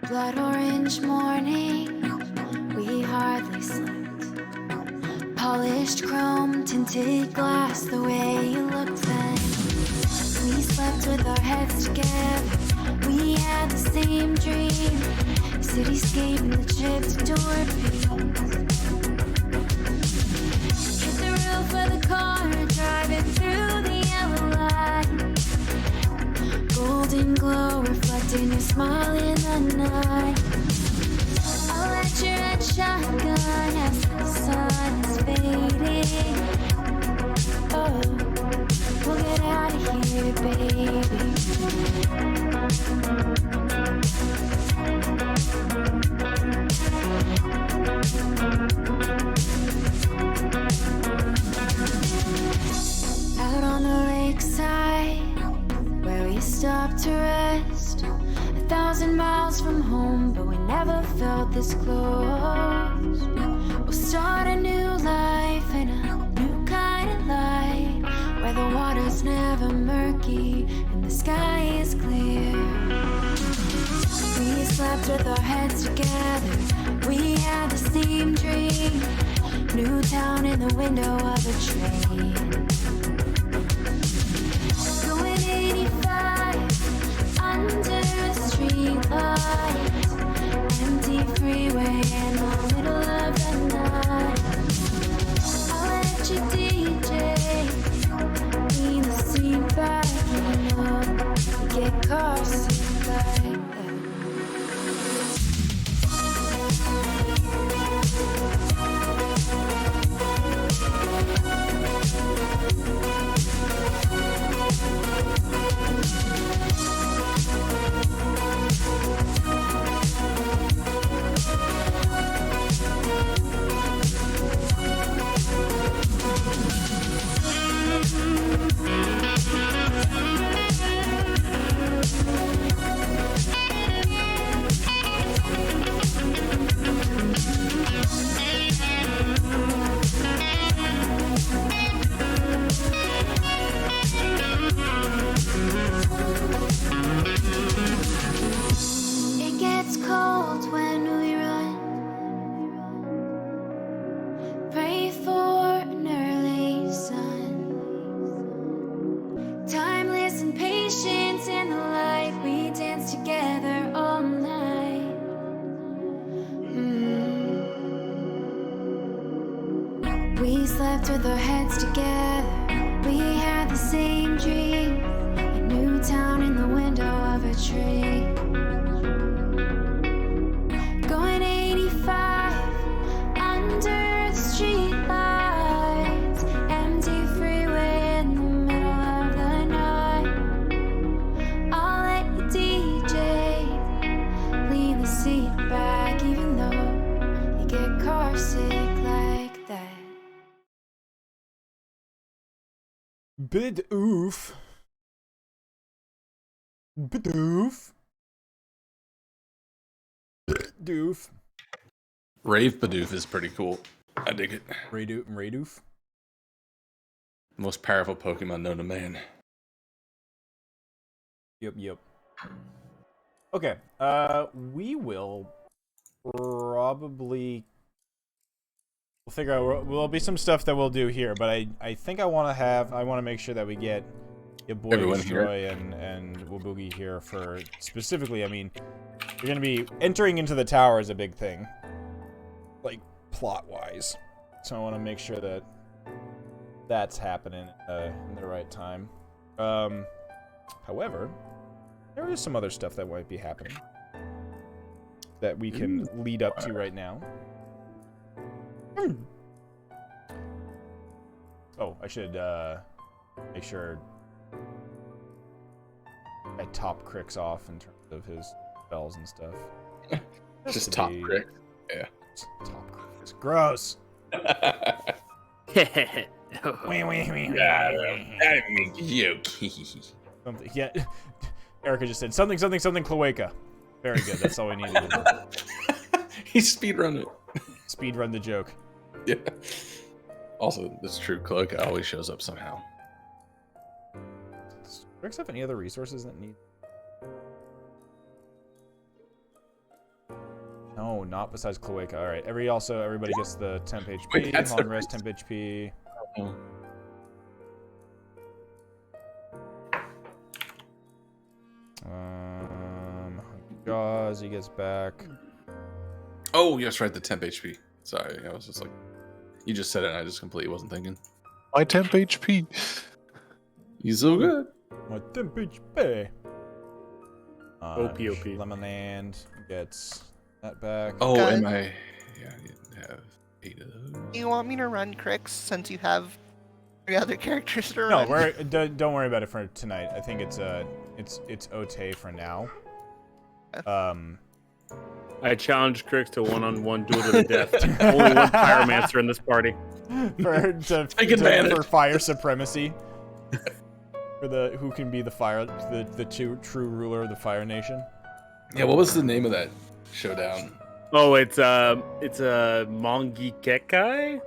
Blood orange morning, we hardly slept. Polished chrome, tinted glass, the way you looked then. We slept with our heads together. We had the same dream. Cityscape and the chipped door piece. Hit the roof of the car, driving through the yellow light. Golden glow reflecting your smile in the night. I'll let your red shotgun as the sun is fading. Oh, we'll get out of here, baby. Out on the lakeside, where we stopped to rest. 1,000 miles from home, but we never felt this close. We'll start a new life in a new kind of light, where the water's never murky and the sky is clear. We slept with our heads together. We had the same dream. New town in the window of a train. Going 85 under a street light. Empty freeway in the middle of the night. I'll let you DJ lean the seat back, you know. You get car sick like that. It gets cold when we run. Pray for an early sun. Timeless and patience in the light. We dance together all night. We slept with our heads together. We had the same dream. A new town in the window of a tree. Going 85 under the street lights. Empty freeway in the middle of the night. I'll let you DJ lean the seat back, even though you get car sick like that. Bidoof. Bidoof. Doof. Rave Bidoof is pretty cool. I dig it. Raydoof. Most powerful Pokemon known to man. Yep. Okay. We will probably. We'll figure out. There'll be some stuff that we'll do here, but I think I want to make sure that we get your boy Everyone Destroy and Waboogie here for specifically. I mean, you're gonna be entering into the tower is a big thing, like plot wise. So I want to make sure that that's happening in the right time. However, there is some other stuff that might be happening that we can lead up to right now. Oh, I should make sure I top Crix off in terms of his spells and stuff. Just top Crix. Yeah. Top Crix. Gross. Yeah, Something. Yeah. Erica just said something cloaca. Very good. That's all we needed to do. He speedrun it. Speedrun the joke. Yeah. Also, it's true. Cloaca always shows up somehow. Does Crix have any other resources that need? not besides Cloaca. All right. Everybody gets the temp HP. Wait, that's long the rest, temp HP. Oh. Jaws, he gets back. Oh, yes, right. The temp HP. Sorry, I was just like, you just said it, and I just completely wasn't thinking. My temp HP. He's so good. My temp HP. OP. Lemonland gets that back. Oh, Guys. am I? Yeah, you have 8 of those. Do you want me to run Crix since you have 3 other characters to No, run? don't worry about it for tonight. I think it's okay for now. I challenge Crix to one-on-one duel to the death. Only one pyromancer in this party. Take advantage. For fire supremacy. For who can be the true ruler of the Fire Nation. Yeah, what was the name of that showdown? Oh, it's a Mongi Kekai?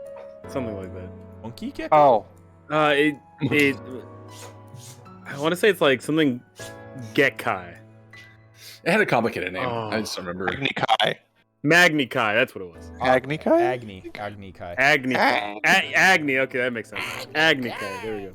Something like that. Monkey kick? Oh, I want to say it's like something Gekkai. It had a complicated name. Oh. I just don't remember. Agni Kai. Magni Kai, that's what it was. Agni Kai? Agni Kai. Agni. Agni, okay, that makes sense. Agni Kai, there we go.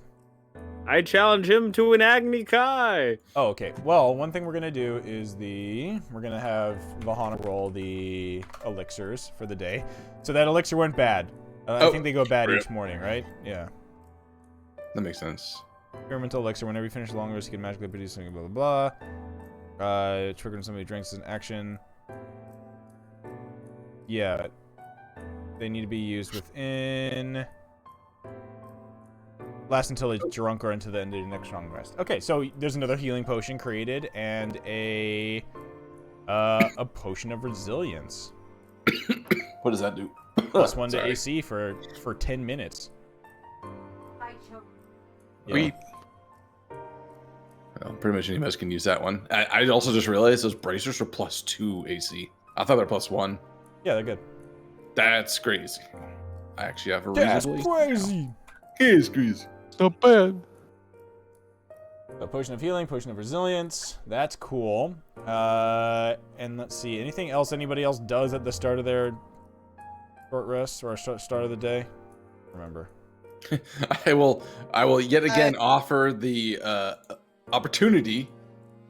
I challenge him to an Agni Kai. Oh, okay. Well, one thing we're gonna do is we're gonna have Vahana roll the elixirs for the day. So that elixir went bad. I think they go bad each morning, right? Yeah. That makes sense. Experimental elixir. Whenever you finish a long rest, you can magically produce something. Blah blah blah. Triggering somebody drinks is an action. Yeah. They need to be used within. Last until he's drunk or until the end of the next long rest. Okay, so there's another healing potion created and a potion of resilience. What does that do? Plus 1 to Sorry. AC for 10 minutes. I choke. Yeah. Well, pretty much any of us can use that one. I also just realized those bracers are plus 2 AC. I thought they're plus 1. Yeah, they're good. That's crazy. I actually have a That's reasonably. crazy. It's crazy. Not bad. So potion of healing, potion of resilience. That's cool. And let's see. Anything else anybody else does at the start of their short rest or start of the day? Remember. I will yet again offer the opportunity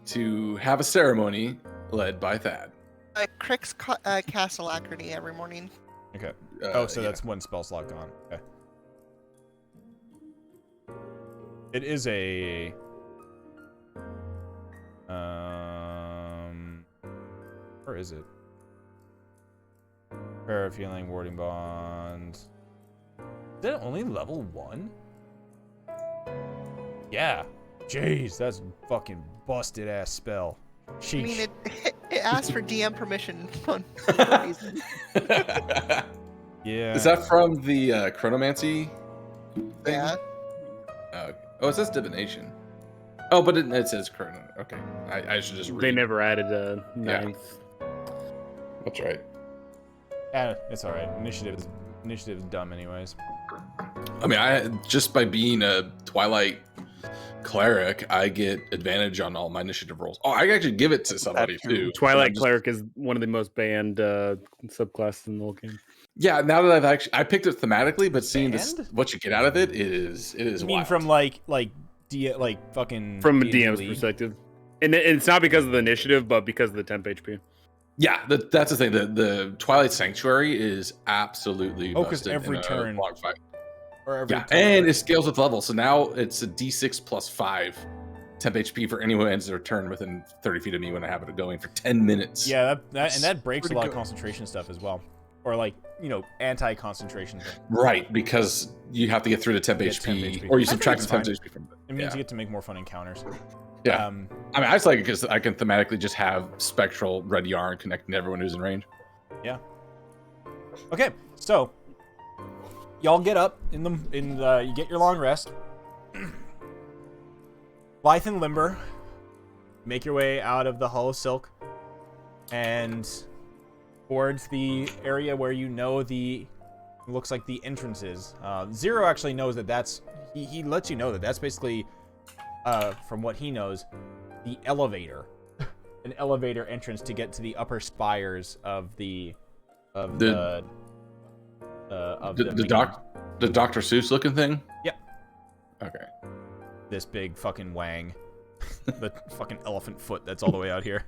to have a ceremony led by Thad. Crix casts Alacrity every morning. Okay. Yeah. That's one spell slot gone. Okay. It is a where is it? Prayer of Healing, Warding Bond. Is it only level 1? Yeah. Jeez, that's fucking busted ass spell. Sheesh. I mean, it asks for DM permission for no reason. Yeah. Is that from the chronomancy thing? Yeah. Oh, it says divination. Oh, but it says chrono. Okay, I should just read. They never added a ninth. That's right. It's alright. Initiative is dumb anyways. I mean, I just by being a Twilight cleric, I get advantage on all my initiative rolls. Oh, I can actually give it to somebody too. Twilight Cleric is one of the most banned subclasses in the whole game. Yeah, now that I picked it thematically, but seeing this, what you get out of it is I mean, wild. from like fucking From a D&D DM's League. perspective. And it's not because of the initiative, but because of the temp HP. Yeah, that's the thing. The Twilight Sanctuary is absolutely Oh, 'cause busted every in a turn- log fight. Or every Yeah, time. and it scales with level, so now it's a D6 plus 5 temp HP for anyone who ends their turn within 30 feet of me when I have it going for 10 minutes. Yeah, that breaks a pretty lot of good. concentration stuff as well, or like anti-concentration. Right, because you have to get through the temp Get HP, temp HP. or you I think subtract it's the temp fine. HP from it. It means Yeah. you get to make more fun encounters. Yeah. I mean, I just like it because I can thematically just have spectral red yarn connecting to everyone who's in range. Okay, so y'all get up you get your long rest. Lithe and limber, make your way out of the Hall of Silk and towards the area where you know looks like the entrance is. Zero actually knows that he lets you know that that's basically from what he knows, the elevator. An elevator entrance to get to the upper spires of the of The the Dr. Seuss looking thing? Yep. Okay. This big fucking wang. The fucking elephant foot that's all the way out here.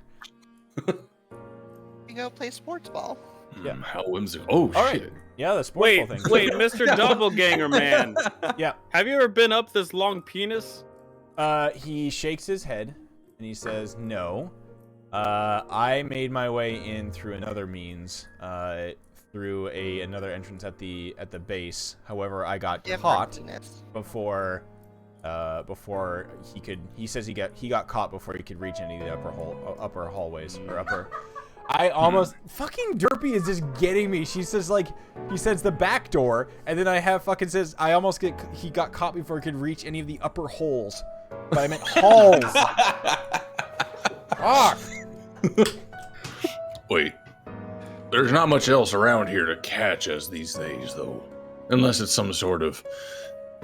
You go play sports ball. Yeah. How whimsical. Oh, All shit. right. Yeah, the sports ball thing. Wait, Mr. Doppelganger Man. Yeah. Have you ever been up this long penis? He shakes his head and he says, "No. I made my way in through another means, through another entrance at the base. However, I got caught before he could. He says he got caught before he could reach any of the upper hallways or upper." I almost fucking Derpy is just getting me. She says he says the back door, and then I have fucking says he got caught before he could reach any of the upper holes. But I meant halls. Fuck. Wait. There's not much else around here to catch us these days, though. Unless it's some sort of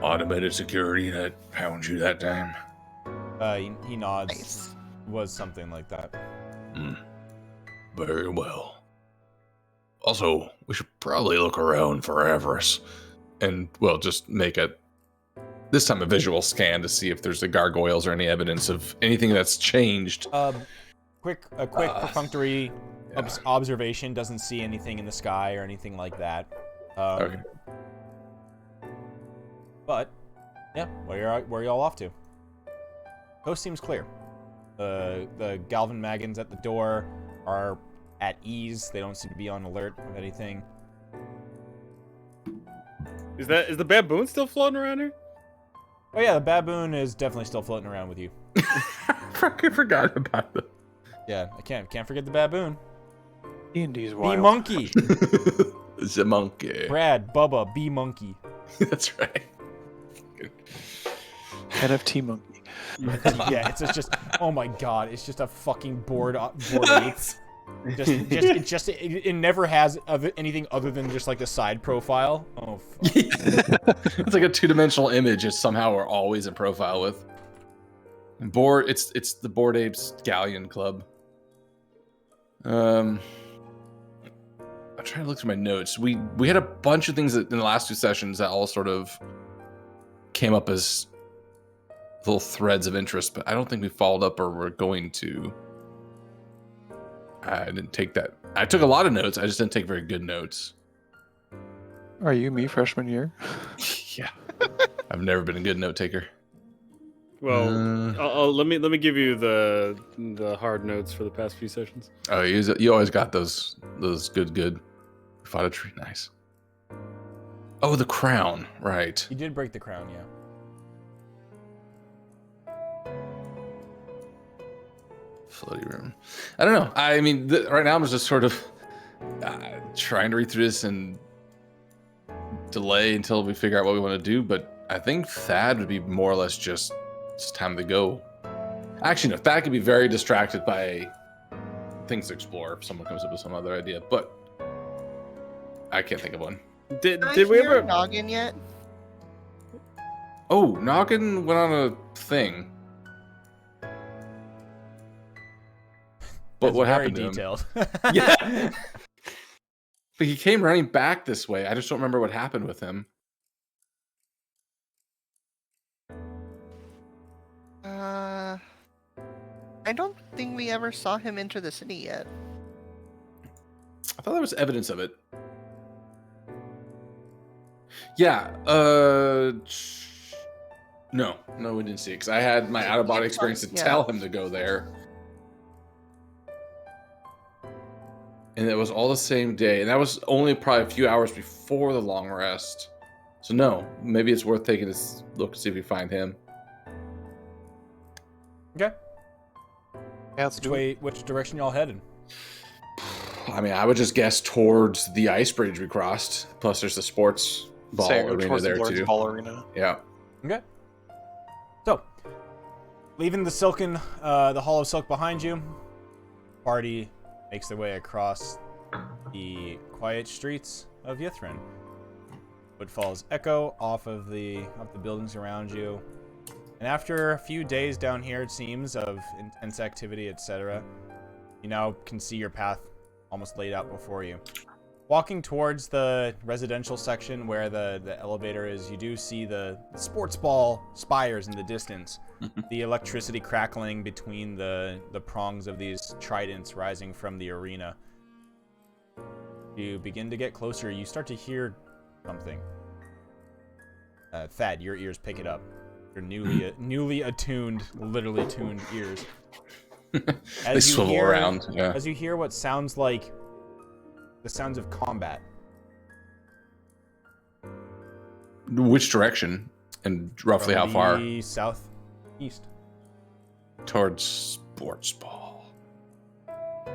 automated security that pounds you that time. He nods. Nice. Was something like that. Very well. Also, we should probably look around for Avarice. And, well, just make this time a visual scan to see if there's the gargoyles or any evidence of anything that's changed. Quick perfunctory observation. Doesn't see anything in the sky or anything like that. Okay. But, yeah, where are y'all off to? Coast seems clear. The Galvan Magons at the door are at ease. They don't seem to be on alert of anything. Is the baboon still floating around here? Oh yeah, the baboon is definitely still floating around with you. I forgot about that. Yeah, I can't forget the baboon. D&D's wild. Bee monkey. It's a monkey. Brad, Bubba, bee monkey. That's right. NFT monkey. Yeah, it's just oh my god, it's just a fucking bored ape. It never has anything other than just like the side profile. Oh fuck. It's like a two-dimensional image. It's somehow we're always in profile with. It's the Bored Apes Galleon Club. I'm trying to look through my notes. We had a bunch of things in the last two sessions that all sort of came up as little threads of interest, but I don't think we followed up or we're going to. I didn't take that. I took a lot of notes. I just didn't take very good notes. Are you me freshman year? Yeah. I've never been a good note taker. Well, let me give you the hard notes for the past few sessions. Oh, you always got those good. Fought a tree, nice. Oh, the crown, right? You did break the crown, yeah. Floaty room. I don't know. I mean, right now I'm just sort of trying to read through this and delay until we figure out what we want to do. But I think Thad would be more or less just it's time to go. Actually, no. Thad could be very distracted by things to explore if someone comes up with some other idea. But I can't think of one. Did I we hear ever? Noggin yet? Oh, Noggin went on a thing. But That's what very happened to him? detailed. Yeah. But he came running back this way. I just don't remember what happened with him. I don't think we ever saw him enter the city yet. I thought there was evidence of it. Yeah. No, we didn't see it because I had my out of body experience to tell him to go there. And it was all the same day, and that was only probably a few hours before the long rest. So no, maybe it's worth taking a look to see if we find him. Okay. Yeah, let's do it. Which direction y'all headed? I mean, I would just guess towards the ice bridge we crossed. Plus, there's the sports ball Say, go arena towards there the Lord's too. Ball arena. Yeah. Okay. So, leaving the the Hall of Silk behind you, party makes their way across the quiet streets of Yithrin. Footfalls echo off the buildings around you. And after a few days down here, it seems, of intense activity, etc., you now can see your path almost laid out before you. Walking towards the residential section where the elevator is, you do see the sports ball spires in the distance. The electricity crackling between the prongs of these tridents rising from the arena. You begin to get closer. You start to hear something. Thad, your ears pick it up. Your newly attuned, literally tuned ears. They swivel around. Yeah. As you hear what sounds like the sounds of combat. Which direction? And roughly how far? Southeast. Towards sports ball.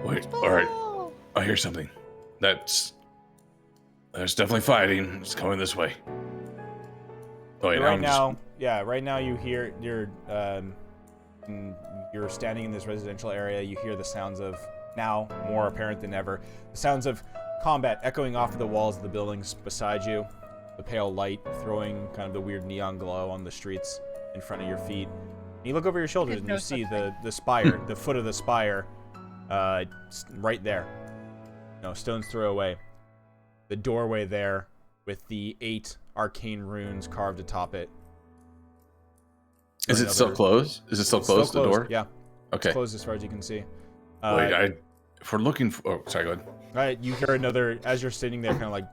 Wait, alright. I hear something. There's definitely fighting. It's coming this way. Oh, wait, right now you hear you're standing in this residential area. You hear the sounds of, now more apparent than ever, the sounds of combat echoing off of the walls of the buildings beside you. The pale light throwing kind of the weird neon glow on the streets in front of your feet. And you look over your shoulders and you see the spire, the foot of the spire, right there. Stone's throw away. The doorway there with the 8 arcane runes carved atop it. Is it still closed? Is it still closed, the door? Yeah. Okay. It's closed as far as you can see. If we're looking for... Oh, sorry, go ahead. You hear another... As you're sitting there kind of like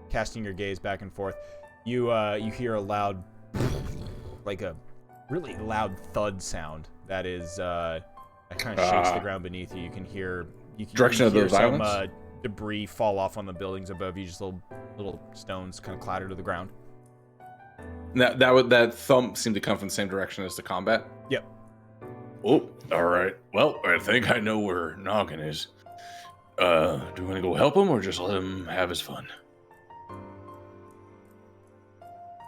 casting your gaze back and forth, you hear a loud... like a really loud thud sound that is... that kind of shakes the ground beneath you. You can hear... Direction of the some violence? Debris fall off on the buildings above you. Just little stones kind of clatter to the ground. That thump seemed to come from the same direction as the combat? Yep. Oh, alright. Well, I think I know where Noggin is. Do we want to go help him or just let him have his fun?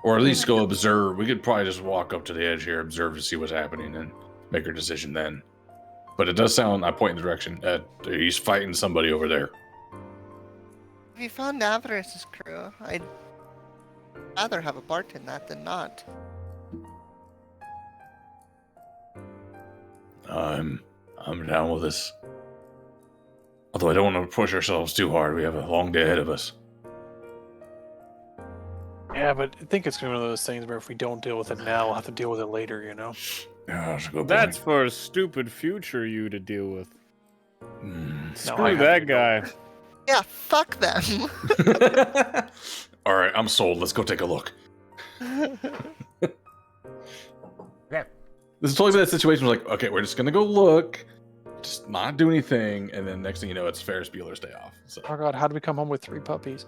Or at least go observe. We could probably just walk up to the edge here, observe to see what's happening, and make our decision then. But it does sound, I point in the direction, he's fighting somebody over there. If you found Avarice's crew, I'd rather have a part in that than not. I'm down with this. Although I don't want to push ourselves too hard. We have a long day ahead of us. Yeah, but I think it's going to be one of those things where if we don't deal with it now, we'll have to deal with it later, Yeah, that's a good That's point. for a stupid future you to deal with. Screw that guy. Yeah, fuck them. Alright, I'm sold. Let's go take a look. Okay. This is totally that situation where, like, okay, we're just gonna go look, just not do anything, and then next thing you know, it's Ferris Bueller's Day Off. So. Oh god, how do we come home with 3 puppies?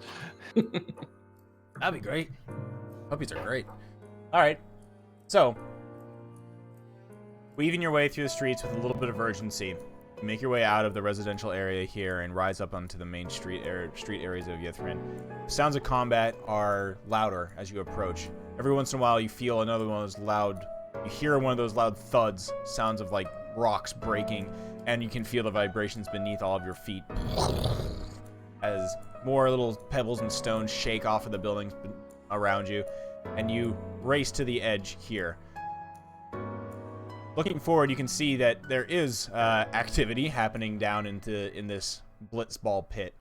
That'd be great. Puppies are great. Alright. So, weaving your way through the streets with a little bit of urgency, you make your way out of the residential area here and rise up onto the main street areas of Yithrin. Sounds of combat are louder as you approach. Every once in a while, you feel another one of those loud... You hear one of those loud thuds, sounds of, like, rocks breaking, and you can feel the vibrations beneath all of your feet. As more little pebbles and stones shake off of the buildings around you, and you race to the edge here. Looking forward, you can see that there is activity happening down in this blitzball pit.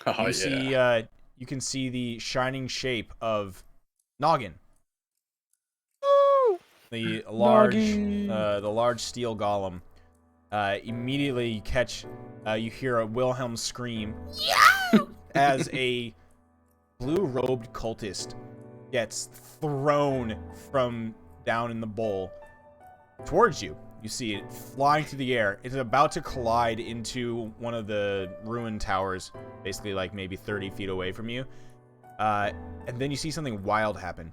Oh, You can see the shining shape of Noggin. The large steel golem. Immediately you catch, you hear a Wilhelm scream as a blue-robed cultist gets thrown from down in the bowl towards you. You see it flying through the air. It's about to collide into one of the ruin towers, basically like maybe 30 feet away from you. And then you see something wild happen.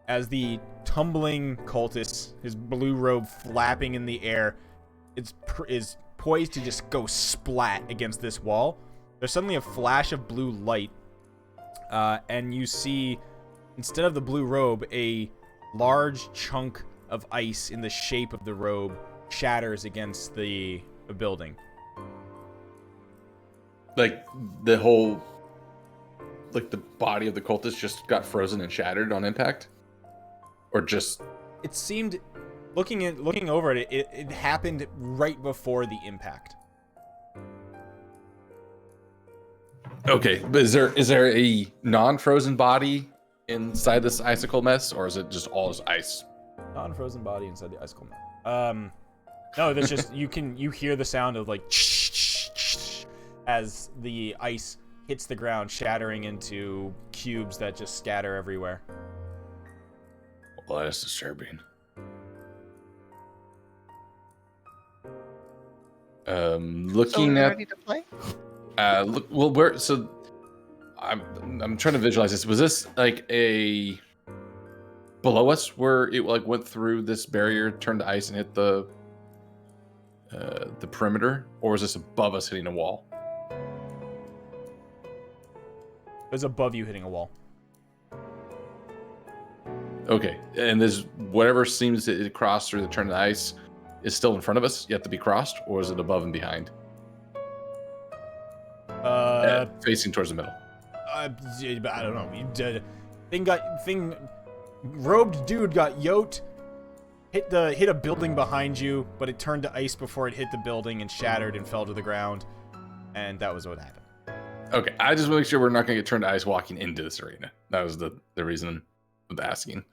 As the tumbling cultist, his blue robe flapping in the air, is poised to just go splat against this wall. There's suddenly a flash of blue light, and you see, instead of the blue robe, a large chunk of ice in the shape of the robe shatters against the building. Like, the whole... Like, the body of the cultist just got frozen and shattered on impact? Or just... It seemed... Looking over it, it happened right before the impact. Okay, but is there a non-frozen body inside this icicle mess, or is it just all is ice? Non-frozen body inside the icicle mess. No, that's just you hear the sound of like as the ice hits the ground, shattering into cubes that just scatter everywhere. Well, that's disturbing. So Looking we're at ready to play? look, well, where? So I'm trying to visualize this. Was this like a below us where it like went through this barrier, turned to ice, and hit the perimeter, or was this above us hitting a wall? It was above you hitting a wall. Okay, and this whatever seems to cross through the turn to ice is still in front of us, yet to be crossed, or is it above and behind? Facing towards the middle. I don't know. Robed dude got yoked, hit a building behind you, but it turned to ice before it hit the building and shattered and fell to the ground, and that was what happened. Okay, I just want to make sure we're not going to get turned to ice walking into this arena. That was the reason of asking.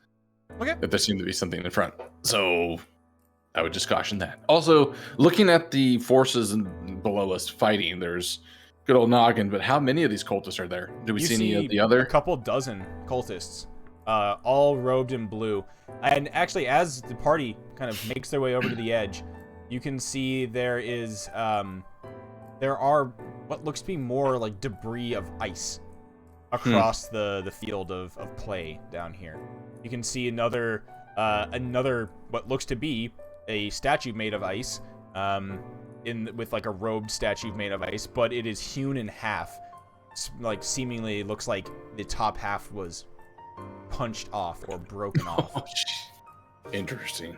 Okay. That there seemed to be something in front. So I would just caution that. Also, looking at the forces below us fighting, there's good old Noggin, but how many of these cultists are there? Do we see any of the other? A couple dozen cultists, all robed in blue. And actually, as the party kind of makes their way over to the edge, you can see there are what looks to be more like debris of ice across the field of play down here. You can see another what looks to be a statue made of ice, with like a robed statue made of ice, but it is hewn in half. It's like seemingly looks like the top half was punched off or broken off. Interesting.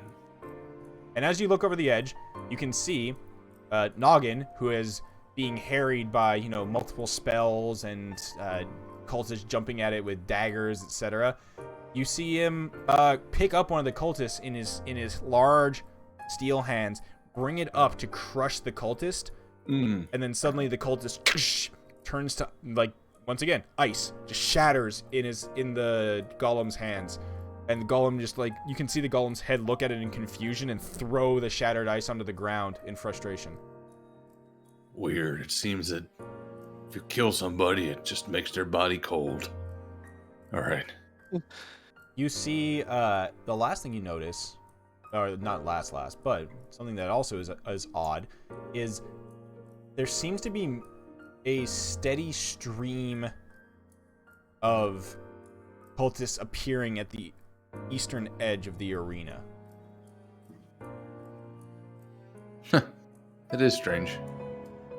And as you look over the edge, you can see Noggin, who is being harried by multiple spells and cultists jumping at it with daggers, etc. You see him pick up one of the cultists in his large steel hands, bring it up to crush the cultist, and then suddenly the cultist turns to, like, once again, ice just shatters in the golem's hands, and the golem just, like, you can see the golem's head look at it in confusion and throw the shattered ice onto the ground in frustration. Weird. It seems that if you kill somebody, it just makes their body cold. All right. You see, the last thing you notice, or not last, but something that also is odd, is there seems to be a steady stream of cultists appearing at the eastern edge of the arena. It is strange.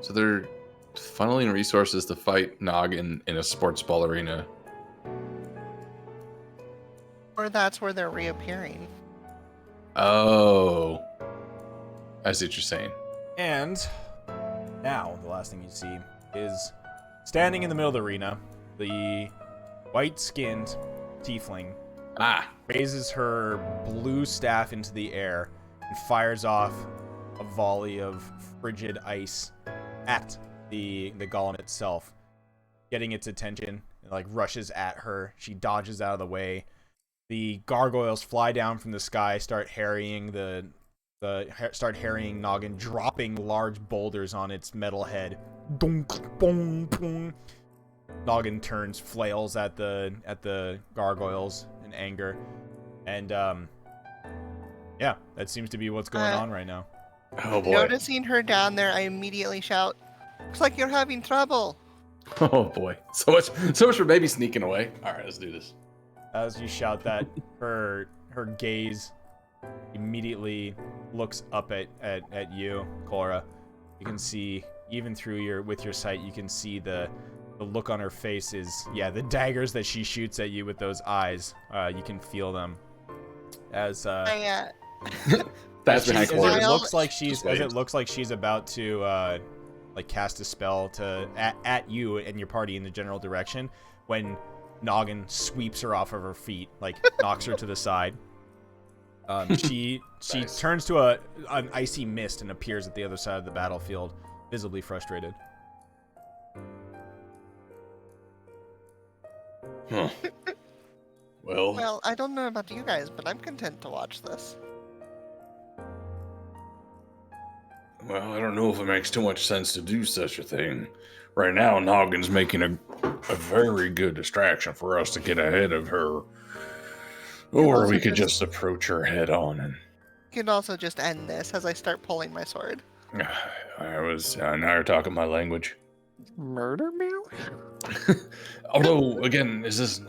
So they're funneling resources to fight Noggin in a sports ball arena. Or that's where they're reappearing. Oh. I see what you're saying. And now, the last thing you see is standing in the middle of the arena, the white-skinned tiefling raises her blue staff into the air and fires off a volley of frigid ice at the golem itself, getting its attention. It, like, rushes at her. She dodges out of the way. The gargoyles fly down from the sky, start harrying Noggin, dropping large boulders on its metal head. Dunk, boom, boom. Noggin turns, flails at the gargoyles in anger, and yeah, that seems to be what's going on right now. Oh boy. Noticing her down there, I immediately shout, "Looks like you're having trouble." Oh boy. So much for baby sneaking away. All right, let's do this. As you shout that, her gaze immediately looks up at you, Cora. You can see, even through with your sight, you can see the look on her face is, the daggers that she shoots at you with those eyes. You can feel them. As That's behind Cora. As it looks like she's about to like cast a spell at you and your party in the general direction, when Noggin sweeps her off of her feet, like knocks her to the side. She Nice. turns to an icy mist and appears at the other side of the battlefield, visibly frustrated. Huh. Well, I don't know about you guys, but I'm content to watch this. Well, I don't know if it makes too much sense to do such a thing. Right now, Noggin's making a very good distraction for us to get ahead of her. Or also we could just- just approach her head on and... You can also just end this as I start pulling my sword. now you're talking my language. Murder meal? Although, again, is this...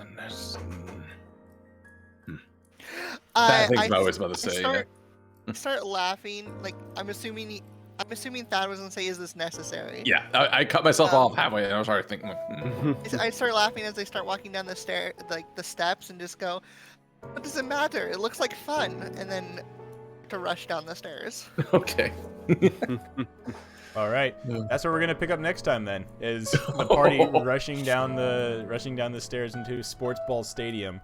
Bad things I'm always about to say. Start laughing. Like I'm assuming Thad was gonna say, "Is this necessary?" Yeah, I cut myself off halfway, and I was already thinking. I start laughing as they start walking down the steps, and just go, "What does it matter? It looks like fun." And then to rush down the stairs. Okay. All right, that's what we're gonna pick up next time. Then is the party rushing down the stairs into Sports Ball Stadium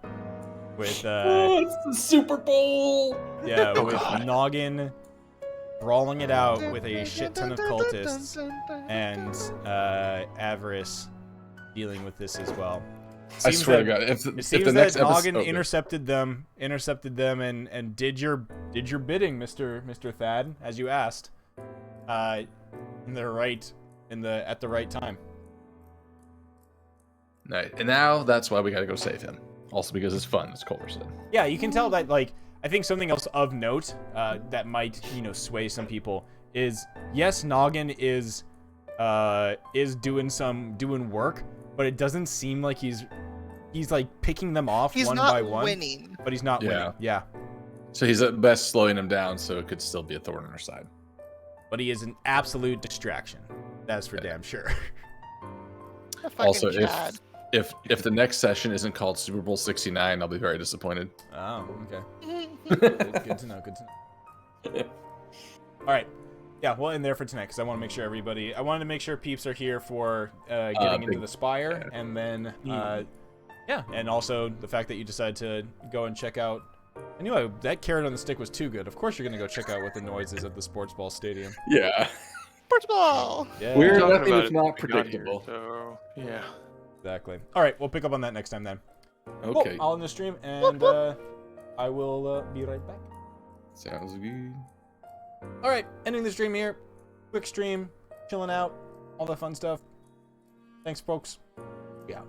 with it's the Super Bowl. Yeah, with Noggin brawling it out with a shit ton of cultists, and Avarice dealing with this as well. I swear to God, if the next Noggin episode intercepted them, and did your bidding, Mr. Thad, as you asked, at the right time. Right, and now that's why we gotta go save him. Also because it's fun, as Culver said. Yeah, you can tell that, like, I think something else of note that might, sway some people is, yes, Noggin is doing work, but it doesn't seem like he's like picking them off one by one. Winning. But he's not winning. Yeah. So he's at best slowing him down, so it could still be a thorn in our side. But he is an absolute distraction. That's for damn sure. Also, if the next session isn't called Super Bowl 69, I'll be very disappointed. Oh, okay. Good to know. All right. Yeah, we'll end there for tonight because I want to make sure I wanted to make sure peeps are here for getting into the Spire, and then and also the fact that you decided to go and check out. I knew that carrot on the stick was too good. Of course, you're gonna go check out what the noise is at the Sports Ball Stadium. Yeah. Sports Ball. Yeah. We're talking nothing about if it not when we got predictable. here, so yeah. Exactly. All right, we'll pick up on that next time then. Okay. Cool. I'll end the stream, and I will be right back. Sounds good. All right, ending the stream here. Quick stream, chilling out, all that fun stuff. Thanks, folks. Yeah.